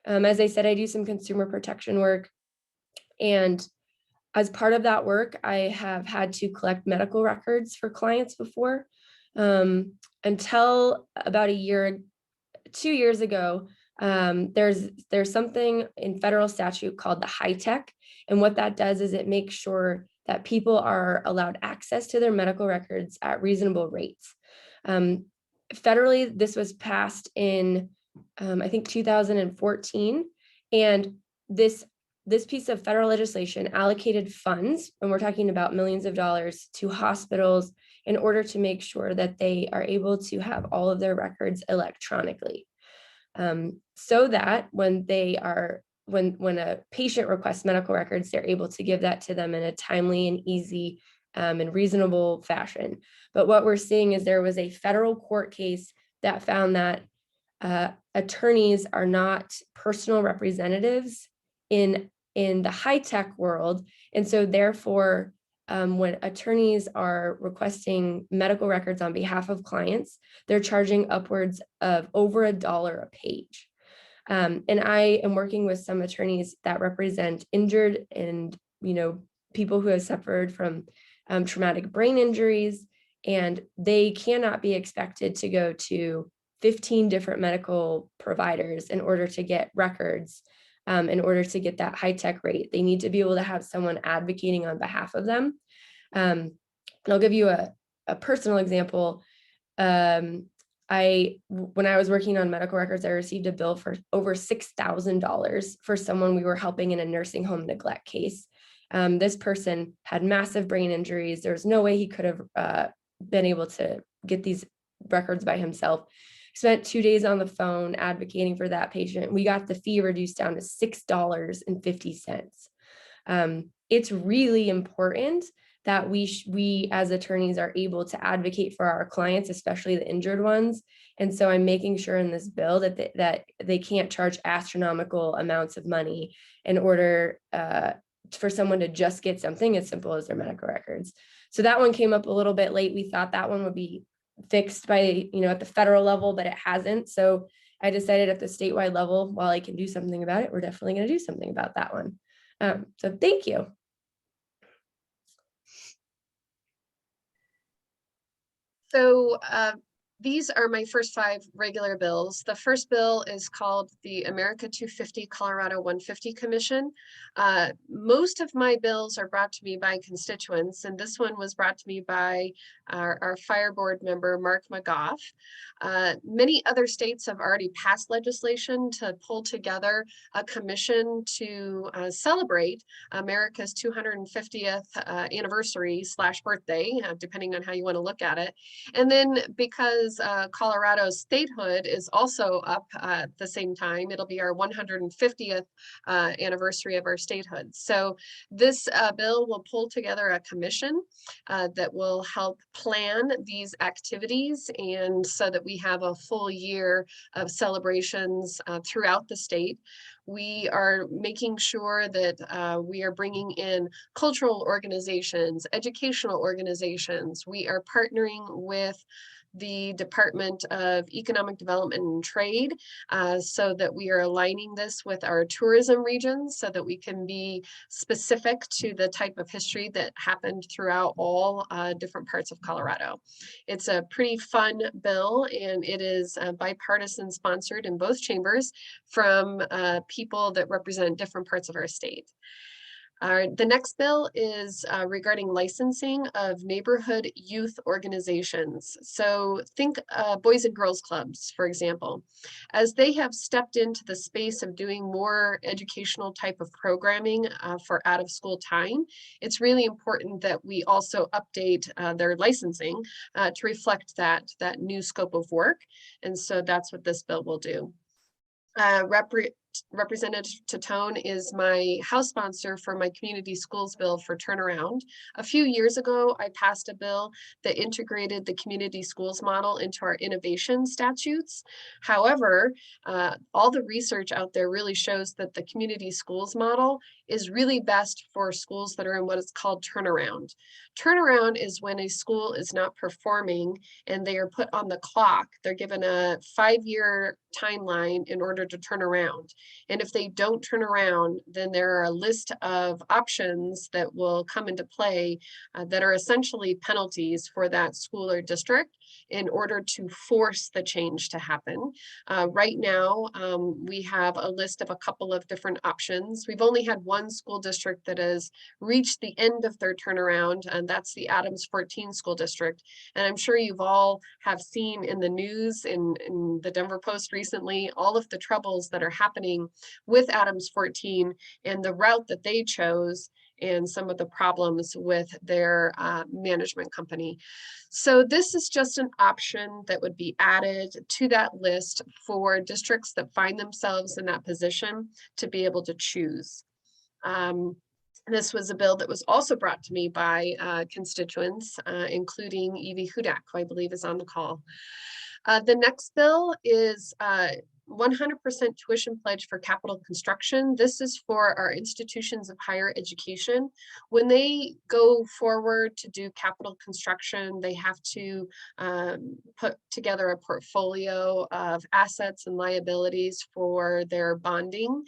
As I said, I do some consumer protection work. And as part of that work, I have had to collect medical records for clients before. Until about 2 years ago, there's something in federal statute called the high tech. And what that does is it makes sure that people are allowed access to their medical records at reasonable rates. Federally, this was passed in, I think, 2014. And this piece of federal legislation allocated funds, and we're talking about millions of dollars, to hospitals in order to make sure that they are able to have all of their records electronically. So that when a patient requests medical records, they're able to give that to them in a timely and easy and reasonable fashion. But what we're seeing is there was a federal court case that found that attorneys are not personal representatives in the high-tech world. And so therefore, when attorneys are requesting medical records on behalf of clients, they're charging upwards of over $1 a page. And I am working with some attorneys that represent injured and, people who have suffered from traumatic brain injuries, and they cannot be expected to go to 15 different medical providers in order to get records, in order to get that high-tech rate. They need to be able to have someone advocating on behalf of them. And I'll give you a personal example. When I was working on medical records, I received a bill for over $6,000 for someone we were helping in a nursing home neglect case. This person had massive brain injuries. There was no way he could have been able to get these records by himself. Spent 2 days on the phone advocating for that patient. We got the fee reduced down to $6.50. It's really important that we as attorneys are able to advocate for our clients, especially the injured ones. And so I'm making sure in this bill that they can't charge astronomical amounts of money in order for someone to just get something as simple as their medical records. So that one came up a little bit late. We thought that one would be fixed by, at the federal level, but it hasn't. So I decided at the statewide level, while I can do something about it, we're definitely going to do something about that one. So thank you. So these are my first 5 regular bills. The first bill is called the America 250 Colorado 150 Commission. Most of my bills are brought to me by constituents, and this one was brought to me by our fire board member, Mark McGough. Many other states have already passed legislation to pull together a commission to celebrate America's 250th anniversary / birthday, depending on how you want to look at it. And then because Colorado's statehood is also up at the same time, it'll be our 150th anniversary of our statehood. So this bill will pull together a commission that will help plan these activities, and so that we have a full year of celebrations throughout the state. We are making sure that we are bringing in cultural organizations, educational organizations. We are partnering with the Department of Economic Development and Trade so that we are aligning this with our tourism regions so that we can be specific to the type of history that happened throughout all different parts of Colorado. It's a pretty fun bill, and it is bipartisan sponsored in both chambers from people that represent different parts of our state. The next bill is regarding licensing of neighborhood youth organizations. So think Boys and Girls Clubs, for example. As they have stepped into the space of doing more educational type of programming for out of school time, it's really important that we also update their licensing to reflect that new scope of work. And so that's what this bill will do. Representative Tatone is my House sponsor for my community schools bill for turnaround. A few years ago, I passed a bill that integrated the community schools model into our innovation statutes. However, all the research out there really shows that the community schools model is really best for schools that are in what is called turnaround. Turnaround is when a school is not performing and they are put on the clock. They're given a 5-year timeline in order to turn around. And if they don't turn around, then there are a list of options that will come into play that are essentially penalties for that school or district in order to force the change to happen. Right now, we have a list of a couple of different options. We've only had one school district that has reached the end of their turnaround, and that's the Adams 14 school district. And I'm sure you've all have seen in the news, in the Denver Post recently, all of the troubles that are happening with Adams 14 and the route that they chose and some of the problems with their management company. So this is just an option that would be added to that list for districts that find themselves in that position to be able to choose. This was a bill that was also brought to me by constituents, including Evie Hudak, who I believe is on the call. The next bill is 100% tuition pledge for capital construction. This is for our institutions of higher education. When they go forward to do capital construction, they have to put together a portfolio of assets and liabilities for their bonding.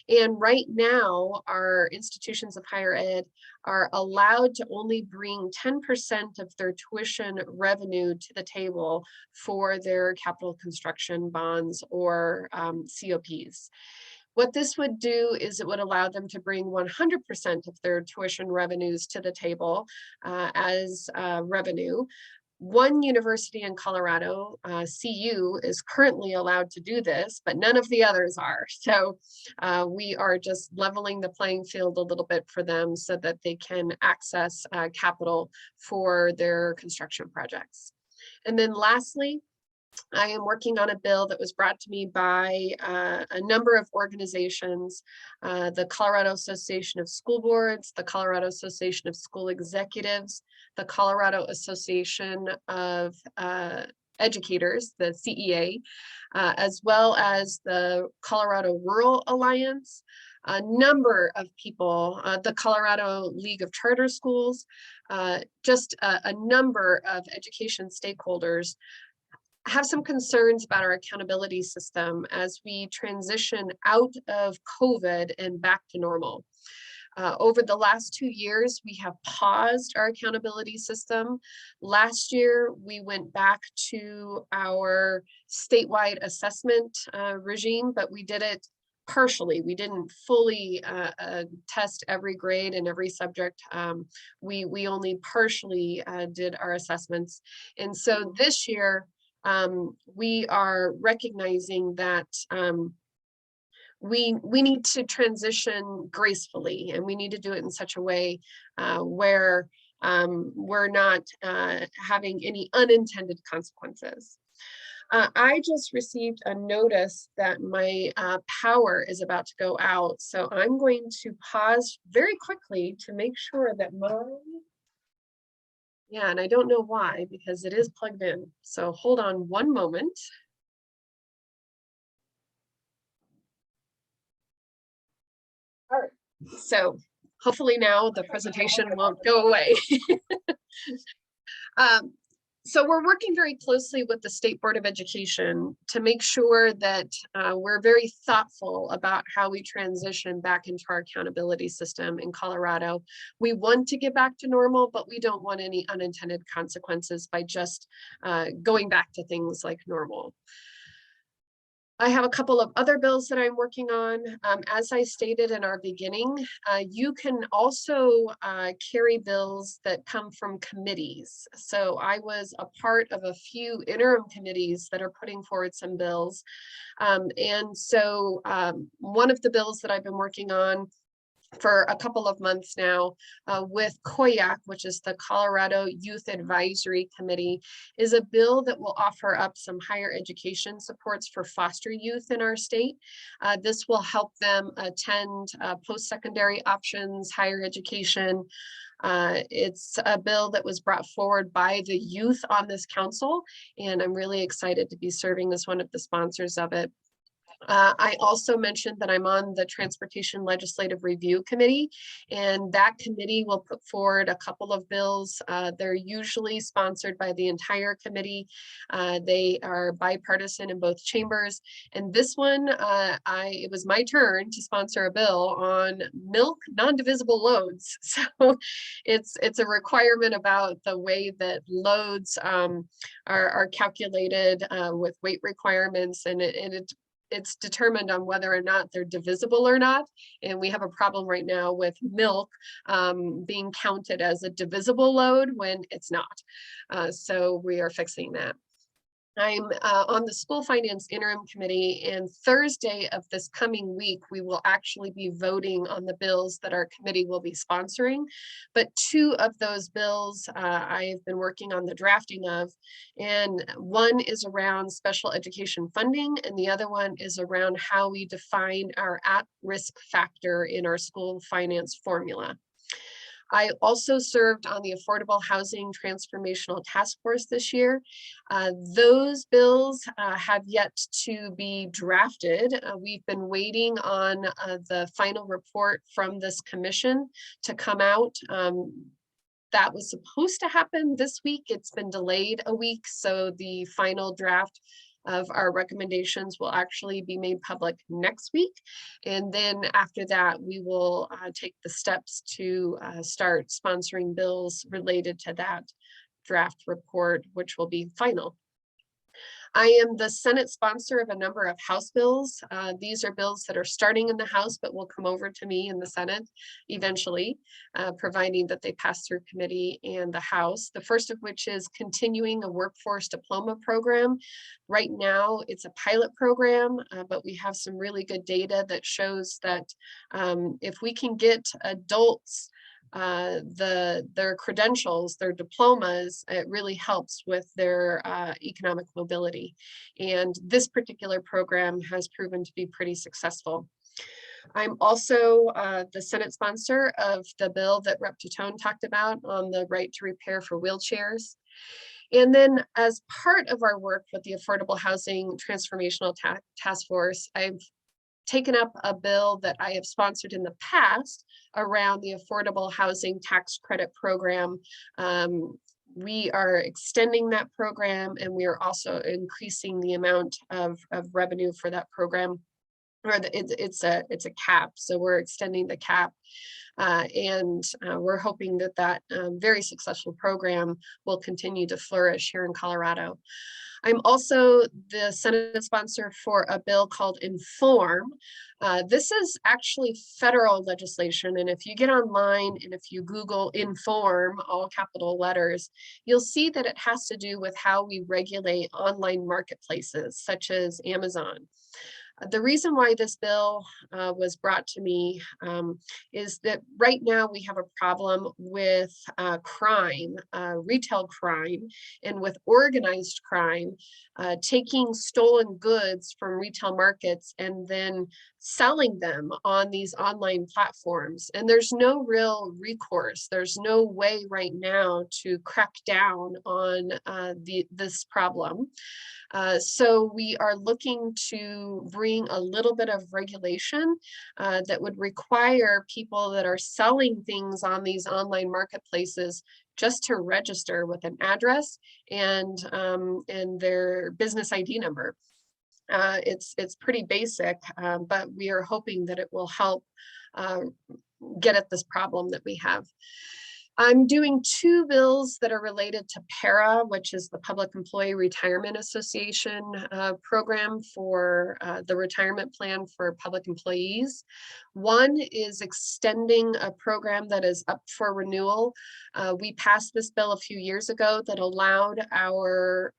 And right now, our institutions of higher ed are allowed to only bring 10% of their tuition revenue to the table for their capital construction bonds or COPs. What this would do is it would allow them to bring 100% of their tuition revenues to the table as revenue. One university in Colorado, CU, is currently allowed to do this, but none of the others are. So we are just leveling the playing field a little bit for them so that they can access capital for their construction projects. And then lastly, I am working on a bill that was brought to me by a number of organizations, the Colorado Association of School Boards, the Colorado Association of School Executives, the Colorado Association of Educators, the CEA, as well as the Colorado Rural Alliance, a number of people, the Colorado League of Charter Schools, just a number of education stakeholders have some concerns about our accountability system as we transition out of COVID and back to normal. Over the last 2 years, we have paused our accountability system. Last year, we went back to our statewide assessment regime, but we did it partially. We didn't fully test every grade and every subject. We only partially did our assessments. And so this year, we are recognizing that we need to transition gracefully, and we need to do it in such a way where we're not having any unintended consequences. I just received a notice that my power is about to go out, so I'm going to pause very quickly to make sure that yeah, and I don't know why, because it is plugged in. So hold on one moment. All right, so hopefully now the presentation won't go away. So we're working very closely with the State Board of Education to make sure that we're very thoughtful about how we transition back into our accountability system in Colorado. We want to get back to normal, but we don't want any unintended consequences by just going back to things like normal. I have a couple of other bills that I'm working on. As I stated in our beginning, you can also carry bills that come from committees. So I was a part of a few interim committees that are putting forward some bills. And so one of the bills that I've been working on for a couple of months now with COYAC, which is the Colorado Youth Advisory Committee, is a bill that will offer up some higher education supports for foster youth in our state. This will help them attend post-secondary options, higher education. It's a bill that was brought forward by the youth on this council, and I'm really excited to be serving as one of the sponsors of it. I also mentioned that I'm on the Transportation Legislative Review Committee, and that committee will put forward a couple of bills. They're usually sponsored by the entire committee. They are bipartisan in both chambers. And this one, it was my turn to sponsor a bill on milk non-divisible loads. So it's a requirement about the way that loads are calculated with weight requirements, and it's determined on whether or not they're divisible or not. And we have a problem right now with milk being counted as a divisible load when it's not. So we are fixing that. I'm on the School Finance Interim Committee, and Thursday of this coming week, we will actually be voting on the bills that our committee will be sponsoring. But two of those bills I have been working on the drafting of, and one is around special education funding, and the other one is around how we define our at-risk factor in our school finance formula. I also served on the Affordable Housing Transformational Task Force this year. Those bills have yet to be drafted. We've been waiting on the final report from this commission to come out. That was supposed to happen this week. It's been delayed a week, so the final draft of our recommendations will actually be made public next week. And then after that, we will take the steps to start sponsoring bills related to that draft report, which will be final. I am the Senate sponsor of a number of House bills. These are bills that are starting in the House, but will come over to me in the Senate eventually, providing that they pass through committee and the House. The first of which is continuing a workforce diploma program. Right now, it's a pilot program, but we have some really good data that shows that if we can get adults their credentials, their diplomas, it really helps with their economic mobility. And this particular program has proven to be pretty successful. I'm also the Senate sponsor of the bill that Rep. Titone talked about on the right to repair for wheelchairs. And then as part of our work with the Affordable Housing Transformational Task Force, I've taken up a bill that I have sponsored in the past around the Affordable Housing Tax Credit Program. We are extending that program, and we are also increasing the amount of revenue for that program. Or it's a cap, so we're extending the cap. And we're hoping that that very successful program will continue to flourish here in Colorado. I'm also the Senate sponsor for a bill called Inform. This is actually federal legislation, and if you get online and if you Google Inform, all capital letters, you'll see that it has to do with how we regulate online marketplaces such as Amazon. The reason why this bill was brought to me is that right now we have a problem with crime, retail crime, and with organized crime, taking stolen goods from retail markets and then selling them on these online platforms. And there's no real recourse. There's no way right now to crack down on this problem. So we are looking to bring a little bit of regulation that would require people that are selling things on these online marketplaces just to register with an address and their business ID number. It's pretty basic, but we are hoping that it will help get at this problem that we have. I'm doing two bills that are related to PARA, which is the Public Employee Retirement Association program for the retirement plan for public employees. One is extending a program that is up for renewal. We passed this bill a few years ago that allowed our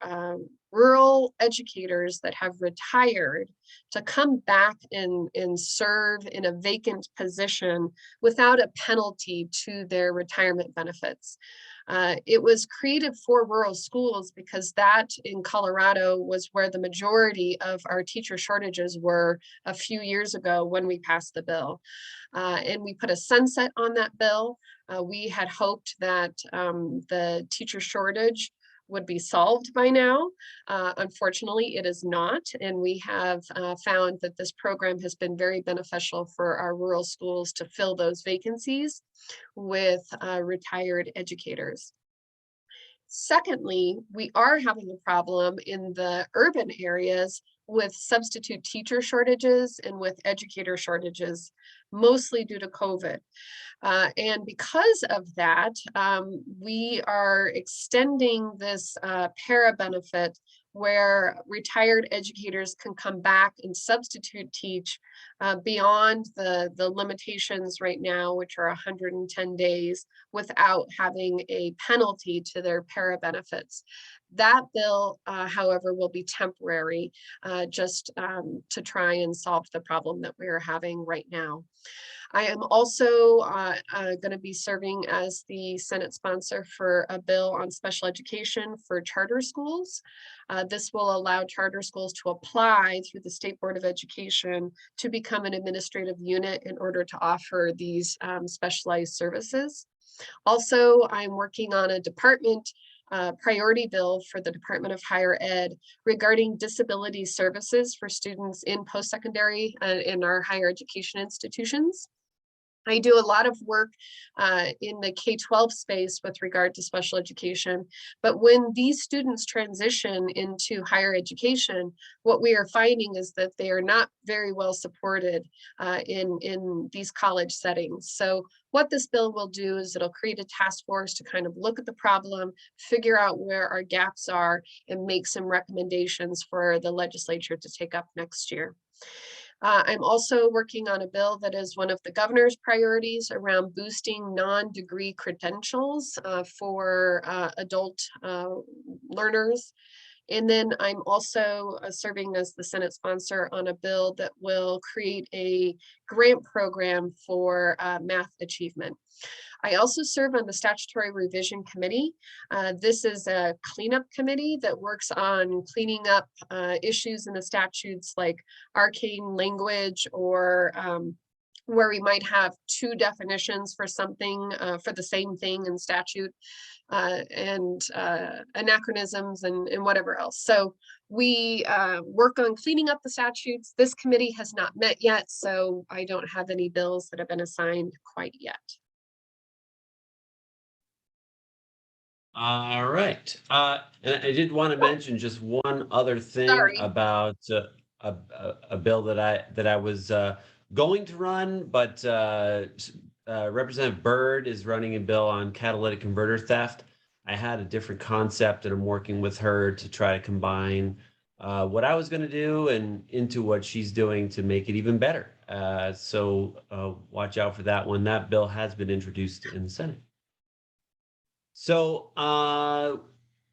rural educators that have retired to come back and serve in a vacant position without a penalty to their retirement benefits. It was created for rural schools because that in Colorado was where the majority of our teacher shortages were a few years ago when we passed the bill. And we put a sunset on that bill. We had hoped that the teacher shortage would be solved by now. Unfortunately, it is not. And we have found that this program has been very beneficial for our rural schools to fill those vacancies with retired educators. Secondly, we are having a problem in the urban areas with substitute teacher shortages and with educator shortages, mostly due to COVID. And because of that, we are extending this para benefit where retired educators can come back and substitute teach beyond the limitations right now, which are 110 days, without having a penalty to their para benefits. That bill, however, will be temporary, just to try and solve the problem that we are having right now. I am also going to be serving as the Senate sponsor for a bill on special education for charter schools. This will allow charter schools to apply through the State Board of Education to become an administrative unit in order to offer these specialized services. Also, I'm working on a department priority bill for the Department of Higher Ed regarding disability services for students in post-secondary in our higher education institutions. I do a lot of work in the K-12 space with regard to special education, but when these students transition into higher education, what we are finding is that they are not very well supported in these college settings. So what this bill will do is it'll create a task force to kind of look at the problem, figure out where our gaps are, and make some recommendations for the legislature to take up next year. I'm also working on a bill that is one of the governor's priorities around boosting non-degree credentials for adult learners. And then I'm also serving as the Senate sponsor on a bill that will create a grant program for math achievement. I also serve on the Statutory Revision Committee. This is a cleanup committee that works on cleaning up issues in the statutes like arcane language or where we might have two definitions for something for the same thing in statute and anachronisms and whatever else. So we work on cleaning up the statutes. This committee has not met yet, so I don't have any bills that have been assigned quite yet. All right. And I did want to mention just one other thing about a bill that I was going to run, but Representative Byrd is running a bill on catalytic converter theft. I had a different concept, and I'm working with her to try to combine what I was going to do and into what she's doing to make it even better. So watch out for that one. That bill has been introduced in the Senate. So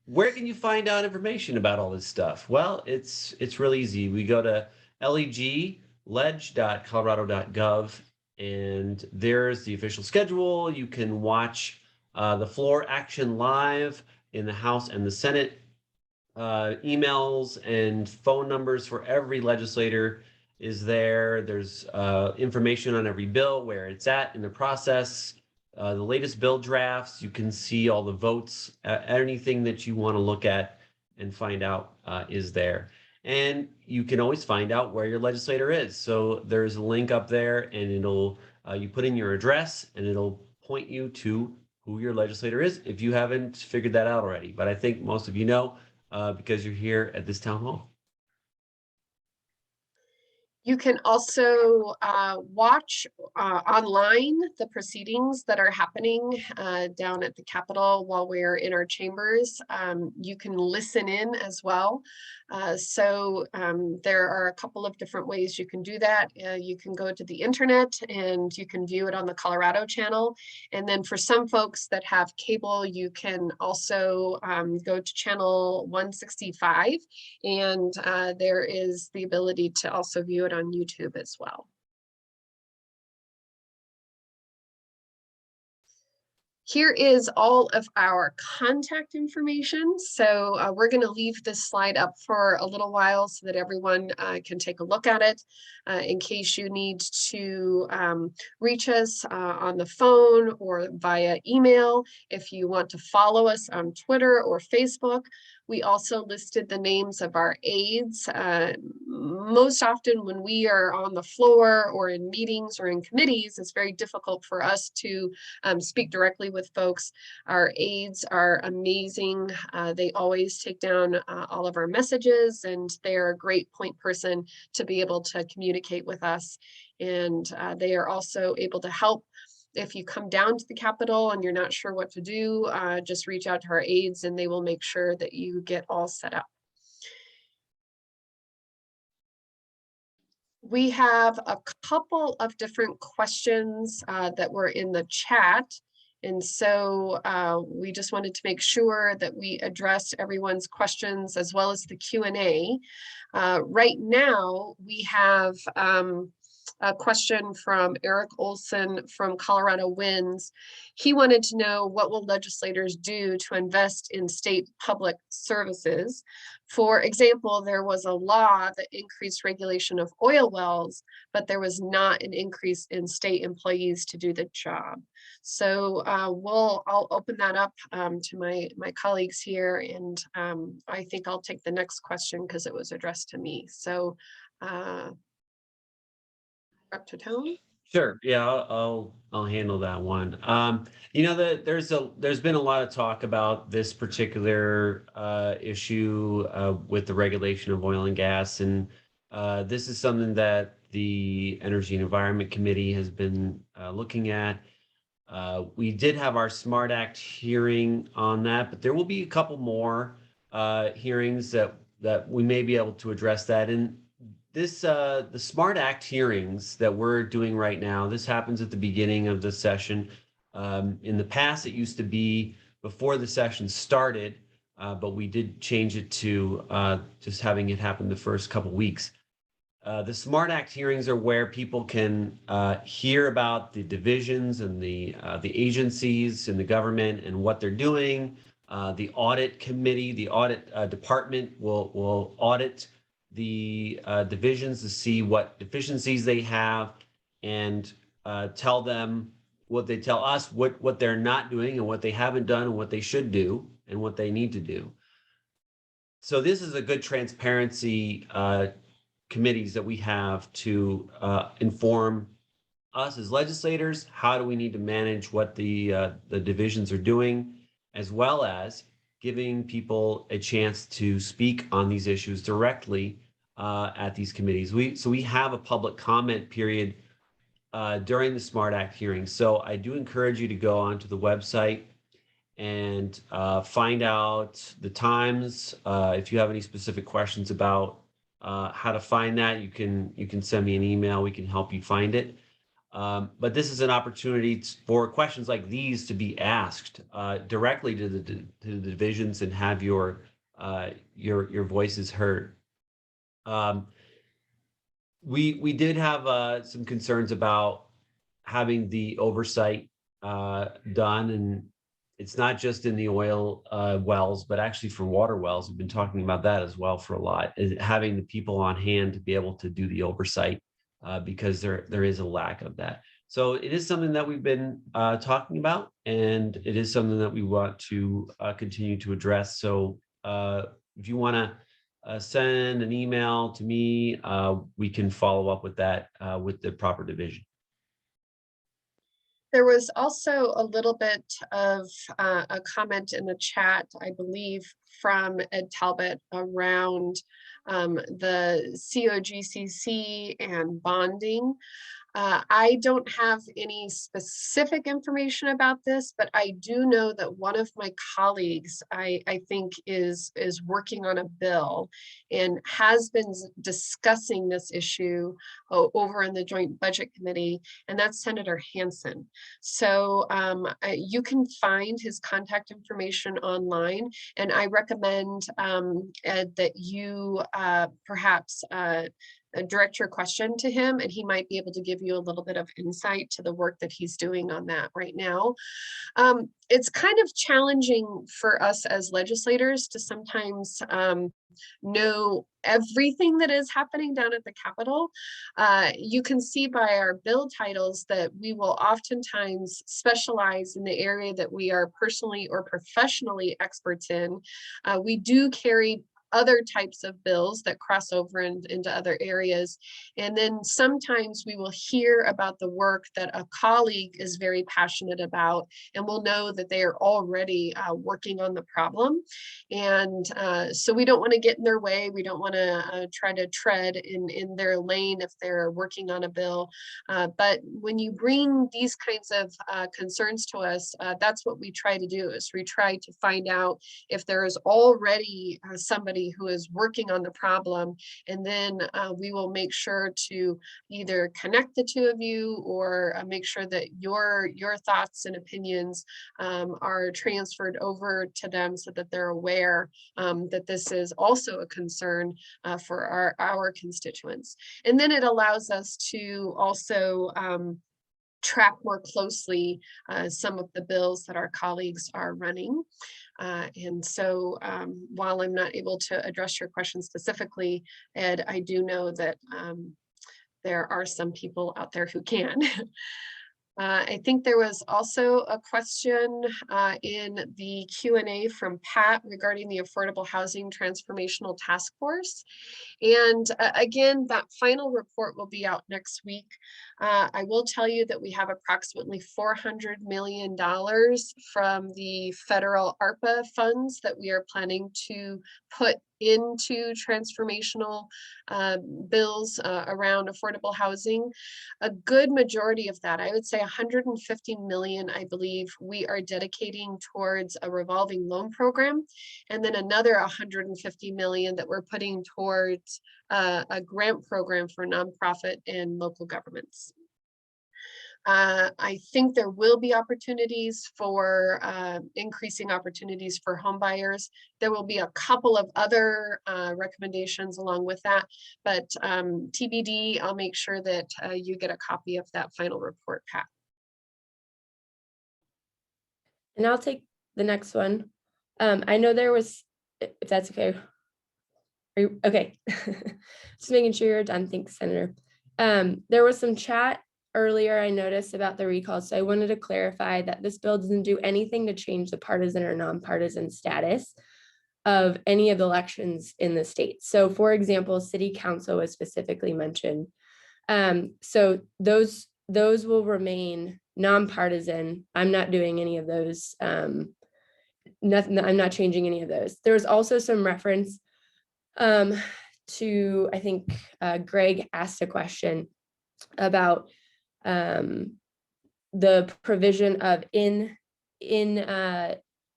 where can you find out information about all this stuff? Well, it's real easy. We go to leg.colorado.gov, and there's the official schedule. You can watch the floor action live in the House and the Senate. Emails and phone numbers for every legislator is there. There's information on every bill, where it's at in the process. The latest bill drafts, you can see all the votes, anything that you want to look at and find out is there. And you can always find out where your legislator is. So there's a link up there, and it'll you put in your address and it'll point you to who your legislator is if you haven't figured that out already. But I think most of you know because you're here at this town hall. You can also watch online the proceedings that are happening down at the Capitol while we're in our chambers. You can listen in as well. There are a couple of different ways you can do that. You can go to the internet and you can view it on the Colorado channel. And then for some folks that have cable, you can also go to channel 165, and there is the ability to also view it on YouTube as well. Here is all of our contact information. So we're going to leave this slide up for a little while so that everyone can take a look at it in case you need to reach us on the phone or via email. If you want to follow us on Twitter or Facebook. We also listed the names of our aides. Most often when we are on the floor or in meetings or in committees, it's very difficult for us to speak directly with folks. Our aides are amazing. They always take down all of our messages, and they're a great point person to be able to communicate with us. And they are also able to help. If you come down to the Capitol and you're not sure what to do, just reach out to our aides and they will make sure that you get all set up. We have a couple of different questions that were in the chat. And so we just wanted to make sure that we addressed everyone's questions as well as the Q&A. Right now, we have a question from Eric Olson from Colorado Winds. He wanted to know, what will legislators do to invest in state public services? For example, there was a law that increased regulation of oil wells, but there was not an increase in state employees to do the job. So I'll open that up to my colleagues here, and I think I'll take the next question because it was addressed to me. So up to Tone. Sure. Yeah, I'll handle that one. You know, there's been a lot of talk about this particular issue with the regulation of oil and gas, and this is something that the Energy and Environment Committee has been looking at. We did have our SMART Act hearing on that, but there will be a couple more hearings that we may be able to address that. And this the SMART Act hearings that we're doing right now, this happens at the beginning of the session. In the past, it used to be before the session started, but we did change it to just having it happen the first couple weeks. The SMART Act hearings are where people can hear about the divisions and the agencies in the government and what they're doing. The audit committee, the audit department will audit the divisions to see what deficiencies they have and tell them what they tell us, what they're not doing and what they haven't done and what they should do and what they need to do. So this is a good transparency committees that we have to inform us as legislators. How do we need to manage what the divisions are doing, as well as giving people a chance to speak on these issues directly at these committees. So we have a public comment period during the SMART Act hearings. So I do encourage you to go onto the website and find out the times. If you have any specific questions about how to find that, you can send me an email. We can help you find it. But this is an opportunity for questions like these to be asked directly to the divisions and have your voices heard. We did have some concerns about having the oversight done, and it's not just in the oil wells, but actually for water wells. We've been talking about that as well for a lot, is having the people on hand to be able to do the oversight because there is a lack of that. So it is something that we've been talking about, and it is something that we want to continue to address. So if you want to send an email to me, we can follow up with that with the proper division. There was also a little bit of a comment in the chat, I believe, from Ed Talbot around the COGCC and bonding. I don't have any specific information about this, but I do know that one of my colleagues, I think is working on a bill and has been discussing this issue over in the Joint Budget Committee, and that's Senator Hansen. So you can find his contact information online, and I recommend, Ed, that you perhaps direct your question to him, and he might be able to give you a little bit of insight to the work that he's doing on that right now. It's kind of challenging for us as legislators to sometimes know everything that is happening down at the Capitol. You can see by our bill titles that we will oftentimes specialize in the area that we are personally or professionally experts in. We do carry other types of bills that cross over into other areas. And then sometimes we will hear about the work that a colleague is very passionate about, and we'll know that they are already working on the problem. And so we don't want to get in their way. We don't want to try to tread in their lane if they're working on a bill. But when you bring these kinds of concerns to us, that's what we try to do, is we try to find out if there is already somebody who is working on the problem, and then we will make sure to either connect the two of you or make sure that your thoughts and opinions are transferred over to them so that they're aware that this is also a concern for our constituents. And then it allows us to also track more closely some of the bills that our colleagues are running. And so while I'm not able to address your question specifically, Ed, I do know that there are some people out there who can. I think there was also a question in the Q&A from Pat regarding the Affordable Housing Transformational Task Force. And again, that final report will be out next week. I will tell you that we have approximately $400 million from the federal ARPA funds that we are planning to put into transformational bills around affordable housing. A good majority of that, I would say 150 million, I believe, we are dedicating towards a revolving loan program, and then another 150 million that we're putting towards a grant program for nonprofit and local governments. I think there will be opportunities for increasing opportunities for home buyers. There will be a couple of other recommendations along with that, but TBD, I'll make sure that you get a copy of that final report, Pat. And I'll take the next one. I know there was, if that's okay. Are you, okay. Just making sure you're done. Thanks, Senator. There was some chat earlier I noticed about the recall, so I wanted to clarify that this bill doesn't do anything to change the partisan or nonpartisan status of any of the elections in the state. So for example, city council was specifically mentioned. So those will remain nonpartisan. I'm not doing any of those. Nothing, I'm not changing any of those. There's also some reference to, I think Greg asked a question about the provision of in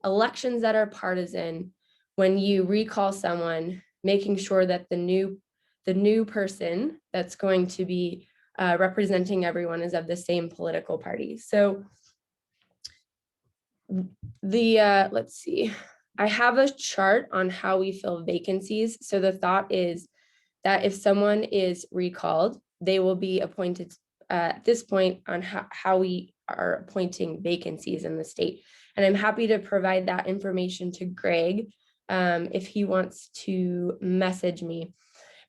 elections that are partisan, when you recall someone, making sure that the new person that's going to be representing everyone is of the same political party. So the let's see, I have a chart on how we fill vacancies. So the thought is that if someone is recalled, they will be appointed at this point on how we are appointing vacancies in the state. And I'm happy to provide that information to Greg if he wants to message me.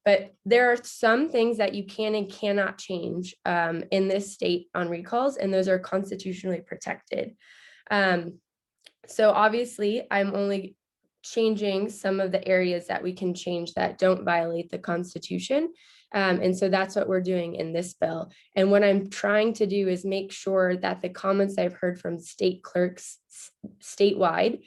But there are some things that you can and cannot change in this state on recalls, and those are constitutionally protected. So obviously, I'm only changing some of the areas that we can change that don't violate the Constitution. And so that's what we're doing in this bill. And what I'm trying to do is make sure that the comments I've heard from state clerks statewide,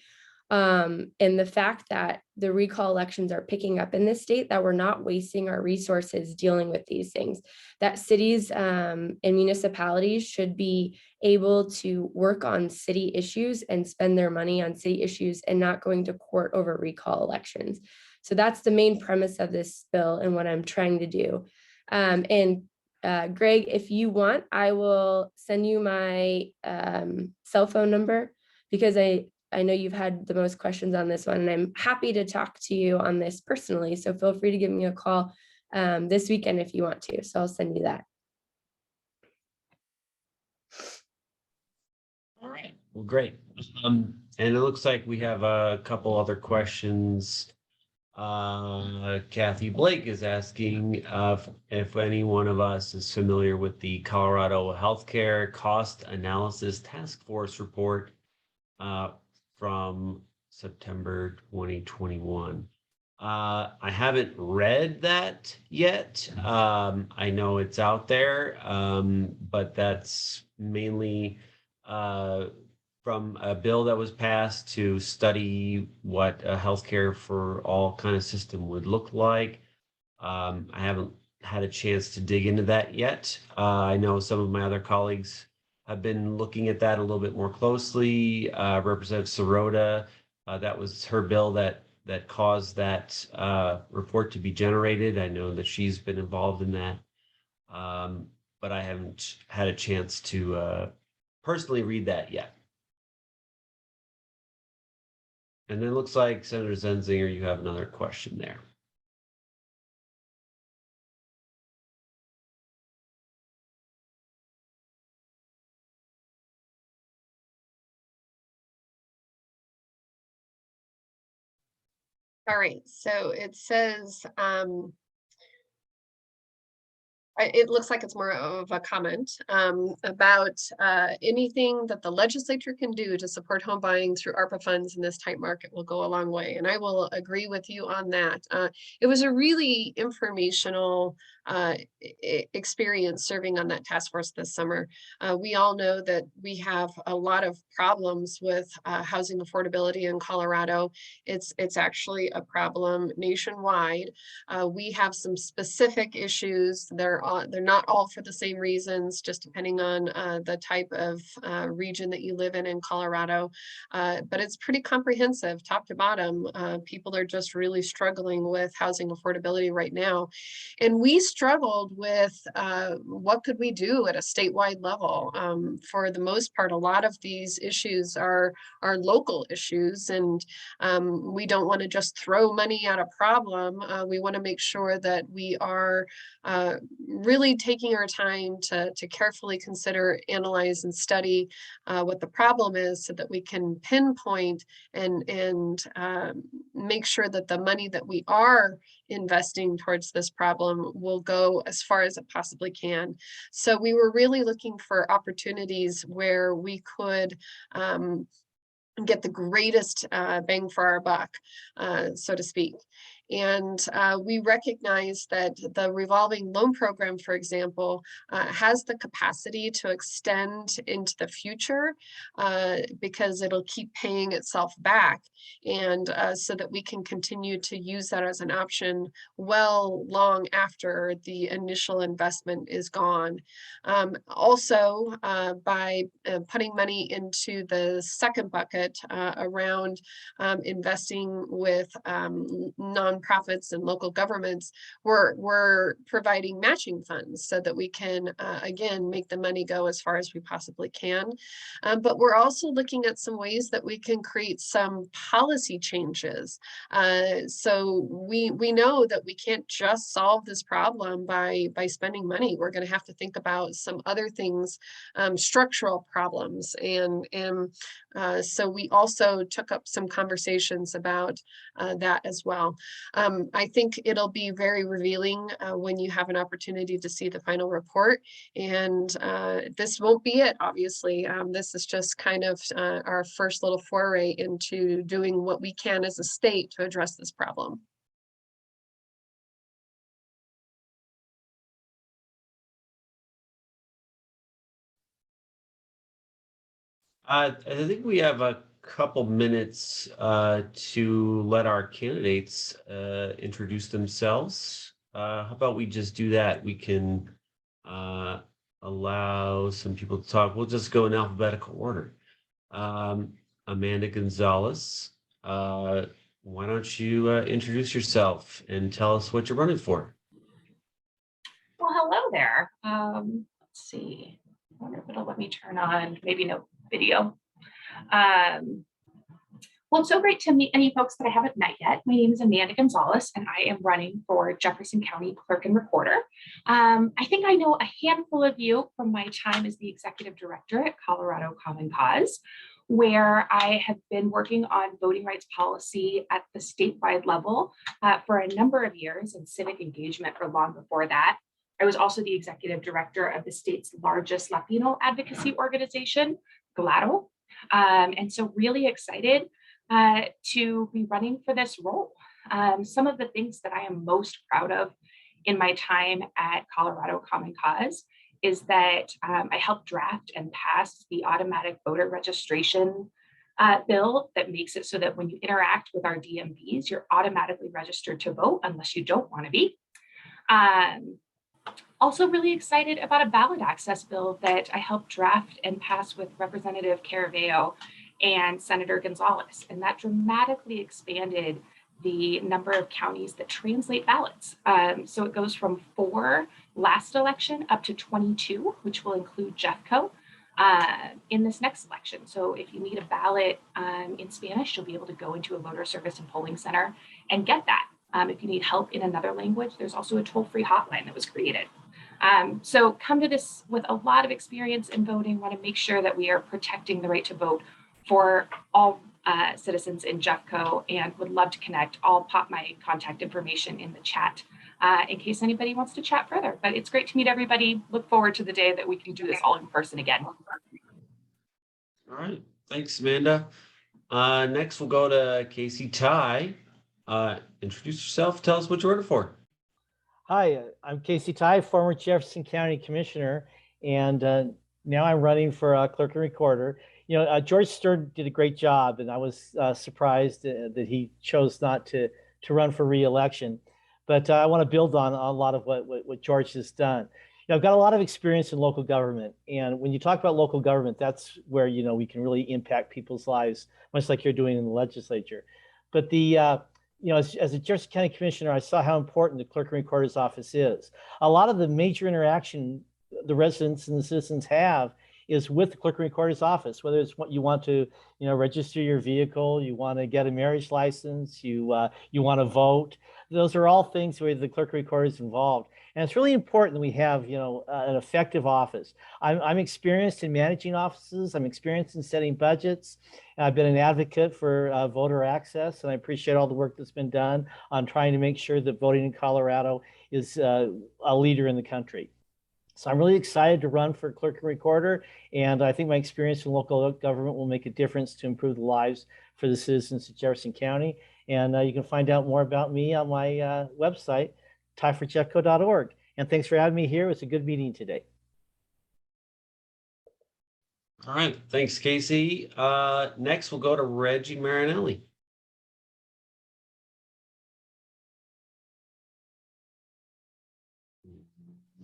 and the fact that the recall elections are picking up in this state, that we're not wasting our resources dealing with these things, that cities and municipalities should be able to work on city issues and spend their money on city issues and not going to court over recall elections. So that's the main premise of this bill and what I'm trying to do. Greg, if you want, I will send you my cell phone number, because I know you've had the most questions on this one, and I'm happy to talk to you on this personally. So feel free to give me a call this weekend if you want to. So I'll send you that. All right, well, great. And it looks like we have a couple other questions. Kathy Blake is asking if any one of us is familiar with the Colorado Healthcare Cost Analysis Task Force report from September 2021. I haven't read that yet. I know it's out there, but that's mainly from a bill that was passed to study what a healthcare for all kind of system would look like. I haven't had a chance to dig into that yet. I know some of my other colleagues have been looking at that a little bit more closely. Representative Sirota, that was her bill that caused that report to be generated. I know that she's been involved in that, but I haven't had a chance to personally read that yet. And then it looks like Senator Zenzinger, you have another question there. All right, so it says, it looks like it's more of a comment about anything that the legislature can do to support home buying through ARPA funds in this tight market will go a long way. And I will agree with you on that. It was a really informational experience serving on that task force this summer. We all know that we have a lot of problems with housing affordability in Colorado. It's actually a problem nationwide. We have some specific issues. They're not all for the same reasons, just depending on the type of region that you live in Colorado. But it's pretty comprehensive, top to bottom. People are just really struggling with housing affordability right now. And we struggled with what could we do at a statewide level. For the most part, a lot of these issues are local issues, and we don't want to just throw money at a problem. We want to make sure that we are really taking our time to carefully consider, analyze, and study what the problem is, so that we can pinpoint and make sure that the money that we are investing towards this problem will go as far as it possibly can. So we were really looking for opportunities where we could get the greatest bang for our buck, so to speak. And we recognize that the revolving loan program, for example, has the capacity to extend into the future because it'll keep paying itself back. And so that we can continue to use that as an option long after the initial investment is gone. Also, by putting money into the second bucket around investing with nonprofits and local governments, we're providing matching funds so that we can again make the money go as far as we possibly can. But we're also looking at some ways that we can create some policy changes. So we know that we can't just solve this problem by spending money. We're going to have to think about some other things, structural problems, and so we also took up some conversations about that as well. I think it'll be very revealing when you have an opportunity to see the final report. And this won't be it, obviously. This is just kind of our first little foray into doing what we can as a state to address this problem. I think we have a couple minutes to let our candidates introduce themselves. How about we just do that? We can uh, allow some people to talk. We'll just go in alphabetical order. Um, Amanda Gonzalez, why don't you introduce yourself and tell us what you're running for? Well, hello there. Let's see. I wonder if it'll let me turn on, maybe no video. Well, it's so great to meet any folks that I haven't met yet. My name is Amanda Gonzalez, and I am running for Jefferson County Clerk and Recorder. I think I know a handful of you from my time as the Executive Director at Colorado Common Cause, where I have been working on voting rights policy at the statewide level for a number of years, and civic engagement for long before that. I was also the Executive Director of the state's largest Latino advocacy organization, GLADO. And so really excited to be running for this role. Some of the things that I am most proud of in my time at Colorado Common Cause is that I helped draft and pass the automatic voter registration bill that makes it so that when you interact with our DMVs, you're automatically registered to vote unless you don't want to be. Also really excited about a ballot access bill that I helped draft and pass with Representative Caraveo and Senator Gonzalez, and that dramatically expanded the number of counties that translate ballots. So it goes from 4 last election up to 22, which will include Jeffco in this next election. So if you need a ballot in Spanish, you'll be able to go into a voter service and polling center and get that. If you need help in another language, there's also a toll-free hotline that was created. So come to this with a lot of experience in voting, want to make sure that we are protecting the right to vote for all citizens in Jeffco, and would love to connect. I'll pop my contact information in the chat in case anybody wants to chat further. But it's great to meet everybody. Look forward to the day that we can do this all in person again. All right, thanks, Amanda. Next, we'll go to Casey Ty. Introduce yourself. Tell us what you're running for. Hi, I'm Casey Ty, former Jefferson County Commissioner, and now I'm running for Clerk and Recorder. You know, George Stern did a great job, and I was surprised that he chose not to run for re-election. But I want to build on a lot of what George has done. You know, I've got a lot of experience in local government, and when you talk about local government, that's where, you know, we can really impact people's lives, much like you're doing in the legislature. But you know, as a Jefferson County Commissioner, I saw how important the Clerk and Recorder's office is. A lot of the major interaction the residents and the citizens have is with the Clerk and Recorder's office, whether it's what you want to, you know, register your vehicle, you want to get a marriage license, you want to vote. Those are all things where the Clerk and Recorder is involved. And it's really important that we have, you know, an effective office. I'm experienced in managing offices. I'm experienced in setting budgets. I've been an advocate for voter access, and I appreciate all the work that's been done on trying to make sure that voting in Colorado is a leader in the country. So I'm really excited to run for Clerk and Recorder, and I think my experience in local government will make a difference to improve the lives for the citizens of Jefferson County. And you can find out more about me on my website, tyforjeffco.org. And thanks for having me here. It was a good meeting today. All right, thanks, Casey. Next, we'll go to Reggie Marinelli.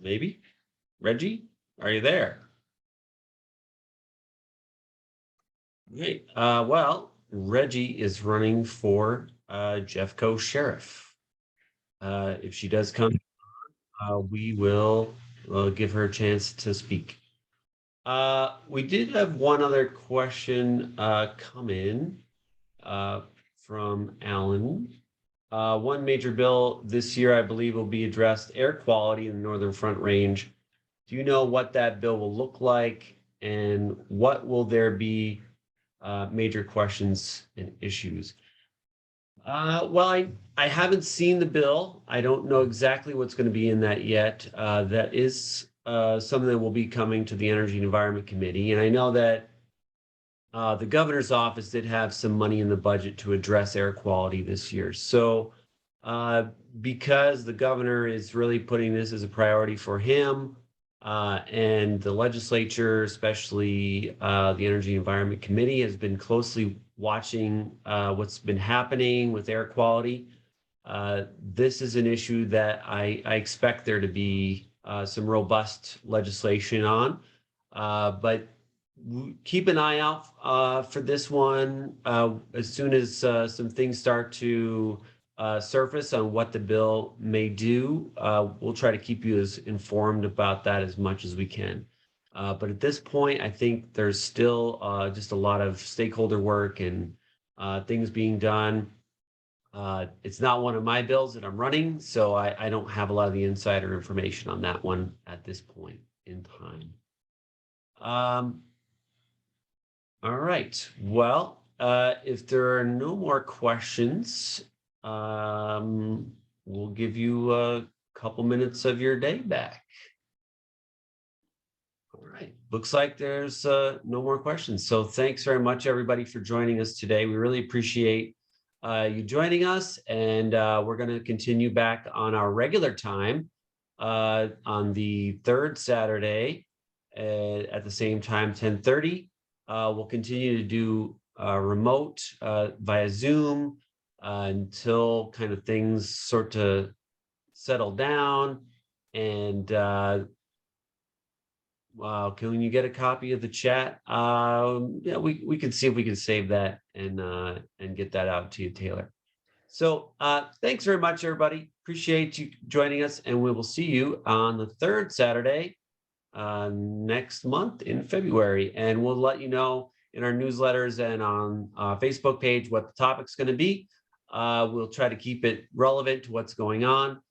Maybe. Reggie, are you there? Great. Well, Reggie is running for Jeffco Sheriff. If she does come, we will give her a chance to speak. We did have one other question come in from Alan. One major bill this year, I believe, will be addressed air quality in the Northern Front Range. Do you know what that bill will look like, and what will there be major questions and issues? Well, I haven't seen the bill. I don't know exactly what's going to be in that yet. That is something that will be coming to the Energy and Environment Committee. And I know that the governor's office did have some money in the budget to address air quality this year. So because the governor is really putting this as a priority for him, And the legislature, especially the Energy Environment Committee, has been closely watching what's been happening with air quality. This is an issue that I expect there to be some robust legislation on, but keep an eye out for this one. As soon as some things start to surface on what the bill may do, we'll try to keep you as informed about that as much as we can. But at this point, I think there's still just a lot of stakeholder work and things being done. It's not one of my bills that I'm running, so I don't have a lot of the insider information on that one at this point in time. All right. Well, if there are no more questions, we'll give you a couple minutes of your day back. All right. Looks like there's no more questions. So thanks very much, everybody, for joining us today. We really appreciate you joining us, and we're going to continue back on our regular time on the third Saturday at the same time, 10:30. We'll continue to do remote via Zoom until kind of things sort of settle down. And can you get a copy of the chat? Yeah, we can see if we can save that and get that out to you, Taylor. So thanks very much, everybody. Appreciate you joining us, and we will see you on the third Saturday next month in February, and we'll let you know in our newsletters and on Facebook page what the topic's going to be. We'll try to keep it relevant to what's going on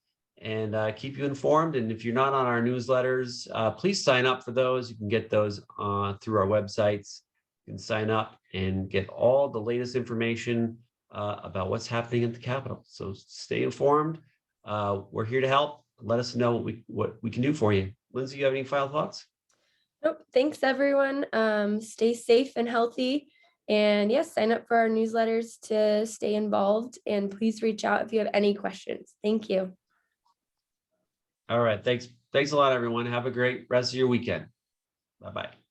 and keep you informed. And if you're not on our newsletters, please sign up for those. You can get those through our websites. You can sign up and get all the latest information about what's happening at the Capitol. So stay informed. We're here to help. Let us know what we can do for you. Lindsey, you have any final thoughts? Nope. Thanks, everyone. Stay safe and healthy. And yes, sign up for our newsletters to stay involved. And please reach out if you have any questions. Thank you. All right. Thanks a lot, everyone. Have a great rest of your weekend. Bye-bye.